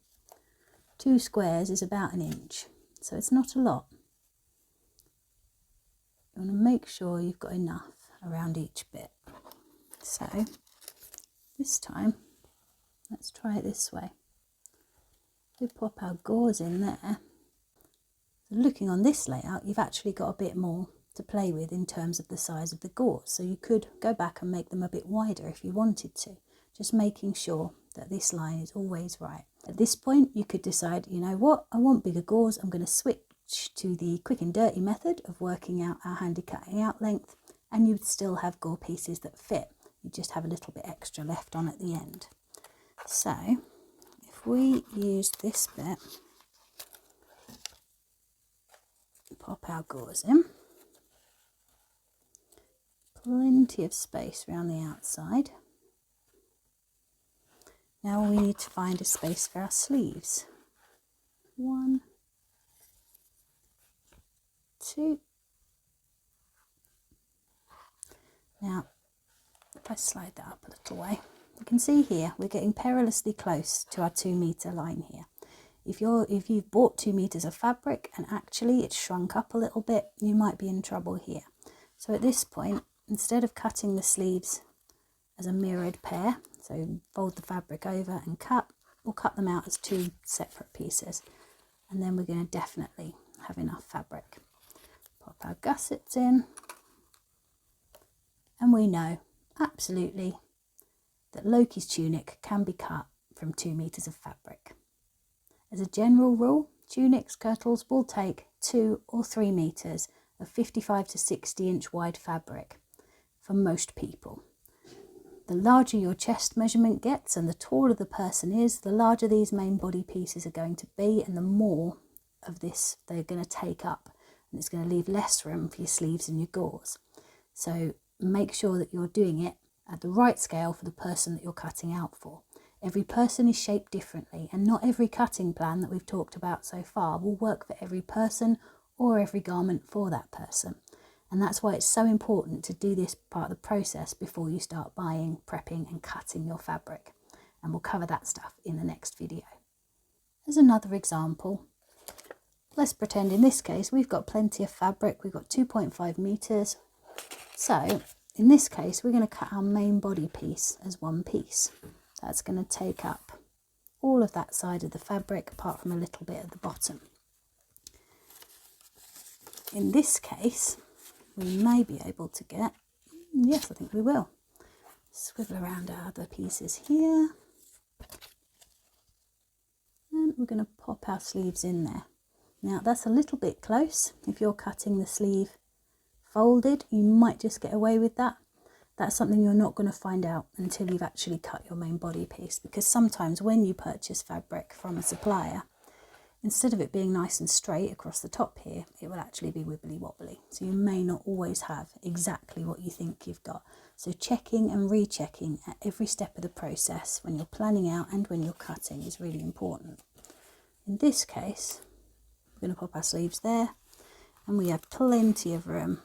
2 squares is about 1 inch, so it's not a lot. You want to make sure you've got enough around each bit. So this time, let's try it this way. We pop our gores in there. So looking on this layout, you've actually got a bit more to play with in terms of the size of the gores. So you could go back and make them a bit wider if you wanted to, just making sure that this line is always right. At this point, you could decide, you know what, I want bigger gores. I'm going to switch to the quick and dirty method of working out our handy cutting out length, and you'd still have gore pieces that fit. You just have a little bit extra left on at the end. So if we use this bit, pop our gores in, plenty of space around the outside. Now we need to find a space for our sleeves. 1, 2. Now, if I slide that up a little way, you can see here we're getting perilously close to our 2 metre line here. If you've bought 2 metres of fabric and actually it's shrunk up a little bit, you might be in trouble here. So at this point, instead of cutting the sleeves as a mirrored pair, so fold the fabric over and cut, we'll cut them out as 2 separate pieces, and then we're going to definitely have enough fabric. Pop our gussets in, and we know absolutely that Loki's tunic can be cut from 2 metres of fabric. As a general rule, tunics, kirtles will take 2 or 3 metres of 55 to 60 inch wide fabric for most people. The larger your chest measurement gets and the taller the person is, the larger these main body pieces are going to be, and the more of this they're going to take up, and it's going to leave less room for your sleeves and your gores. So make sure that you're doing it at the right scale for the person that you're cutting out for. Every person is shaped differently, and not every cutting plan that we've talked about so far will work for every person or every garment for that person. And that's why it's so important to do this part of the process before you start buying, prepping and cutting your fabric. And we'll cover that stuff in the next video. As another example, let's pretend in this case we've got plenty of fabric. We've got 2.5 meters. So in this case, we're going to cut our main body piece as one piece. That's going to take up all of that side of the fabric apart from a little bit at the bottom. In this case, we may be able to get, yes, I think we will, swivel around our other pieces here, and we're going to pop our sleeves in there. Now that's a little bit close. If you're cutting the sleeve folded, you might just get away with that. That's something you're not going to find out until you've actually cut your main body piece, because sometimes when you purchase fabric from a supplier, instead of it being nice and straight across the top here, it will actually be wibbly wobbly. So you may not always have exactly what you think you've got. So checking and rechecking at every step of the process when you're planning out and when you're cutting is really important. In this case, we're going to pop our sleeves there, and we have plenty of room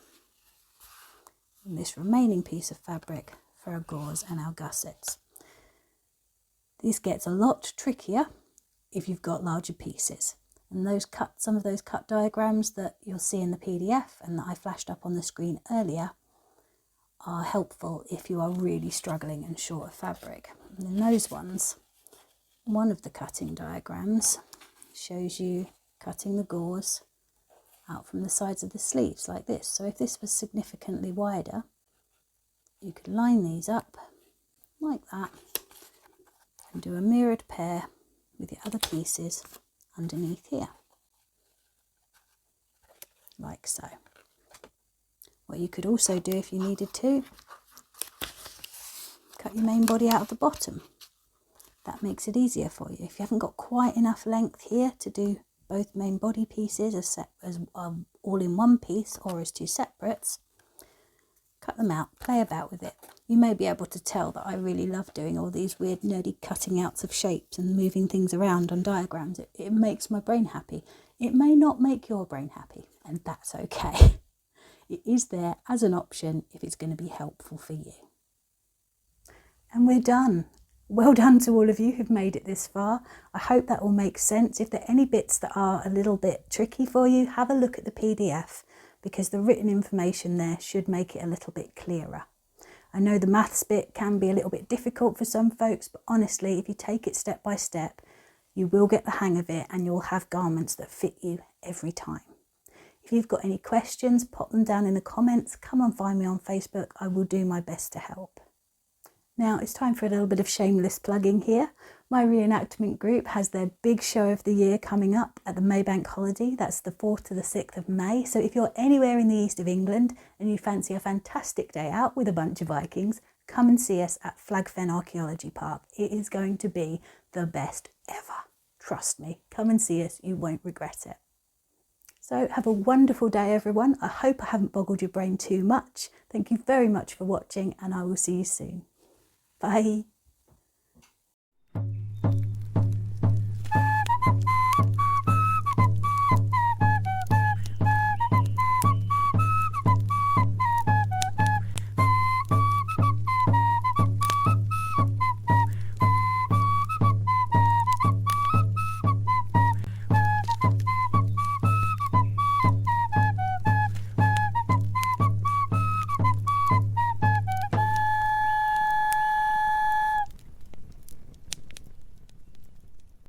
in this remaining piece of fabric for our gores and our gussets. This gets a lot trickier if you've got larger pieces, and some of those cut diagrams that you'll see in the PDF and that I flashed up on the screen earlier are helpful if you are really struggling and short of fabric. And in those ones, one of the cutting diagrams shows you cutting the gores out from the sides of the sleeves like this. So if this was significantly wider, you could line these up like that and do a mirrored pair with the other pieces underneath here, like so. What you could also do if you needed to, cut your main body out of the bottom. That makes it easier for you. If you haven't got quite enough length here to do both main body pieces as all in one piece or as two separates, cut them out, play about with it. You may be able to tell that I really love doing all these weird nerdy cutting outs of shapes and moving things around on diagrams. It makes my brain happy. It may not make your brain happy, and that's okay. It is there as an option if it's going to be helpful for you. And we're done. Well done to all of you who've made it this far. I hope that all makes sense. If there are any bits that are a little bit tricky for you, have a look at the PDF, because the written information there should make it a little bit clearer. I know the maths bit can be a little bit difficult for some folks, but honestly, if you take it step by step, you will get the hang of it and you'll have garments that fit you every time. If you've got any questions, pop them down in the comments. Come and find me on Facebook. I will do my best to help. Now it's time for a little bit of shameless plugging here. My reenactment group has their big show of the year coming up at the Maybank holiday. That's the 4th to the 6th of May. So if you're anywhere in the east of England and you fancy a fantastic day out with a bunch of Vikings, come and see us at Flagfen Archaeology Park. It is going to be the best ever. Trust me, come and see us. You won't regret it. So have a wonderful day, everyone. I hope I haven't boggled your brain too much. Thank you very much for watching, and I will see you soon. Bye.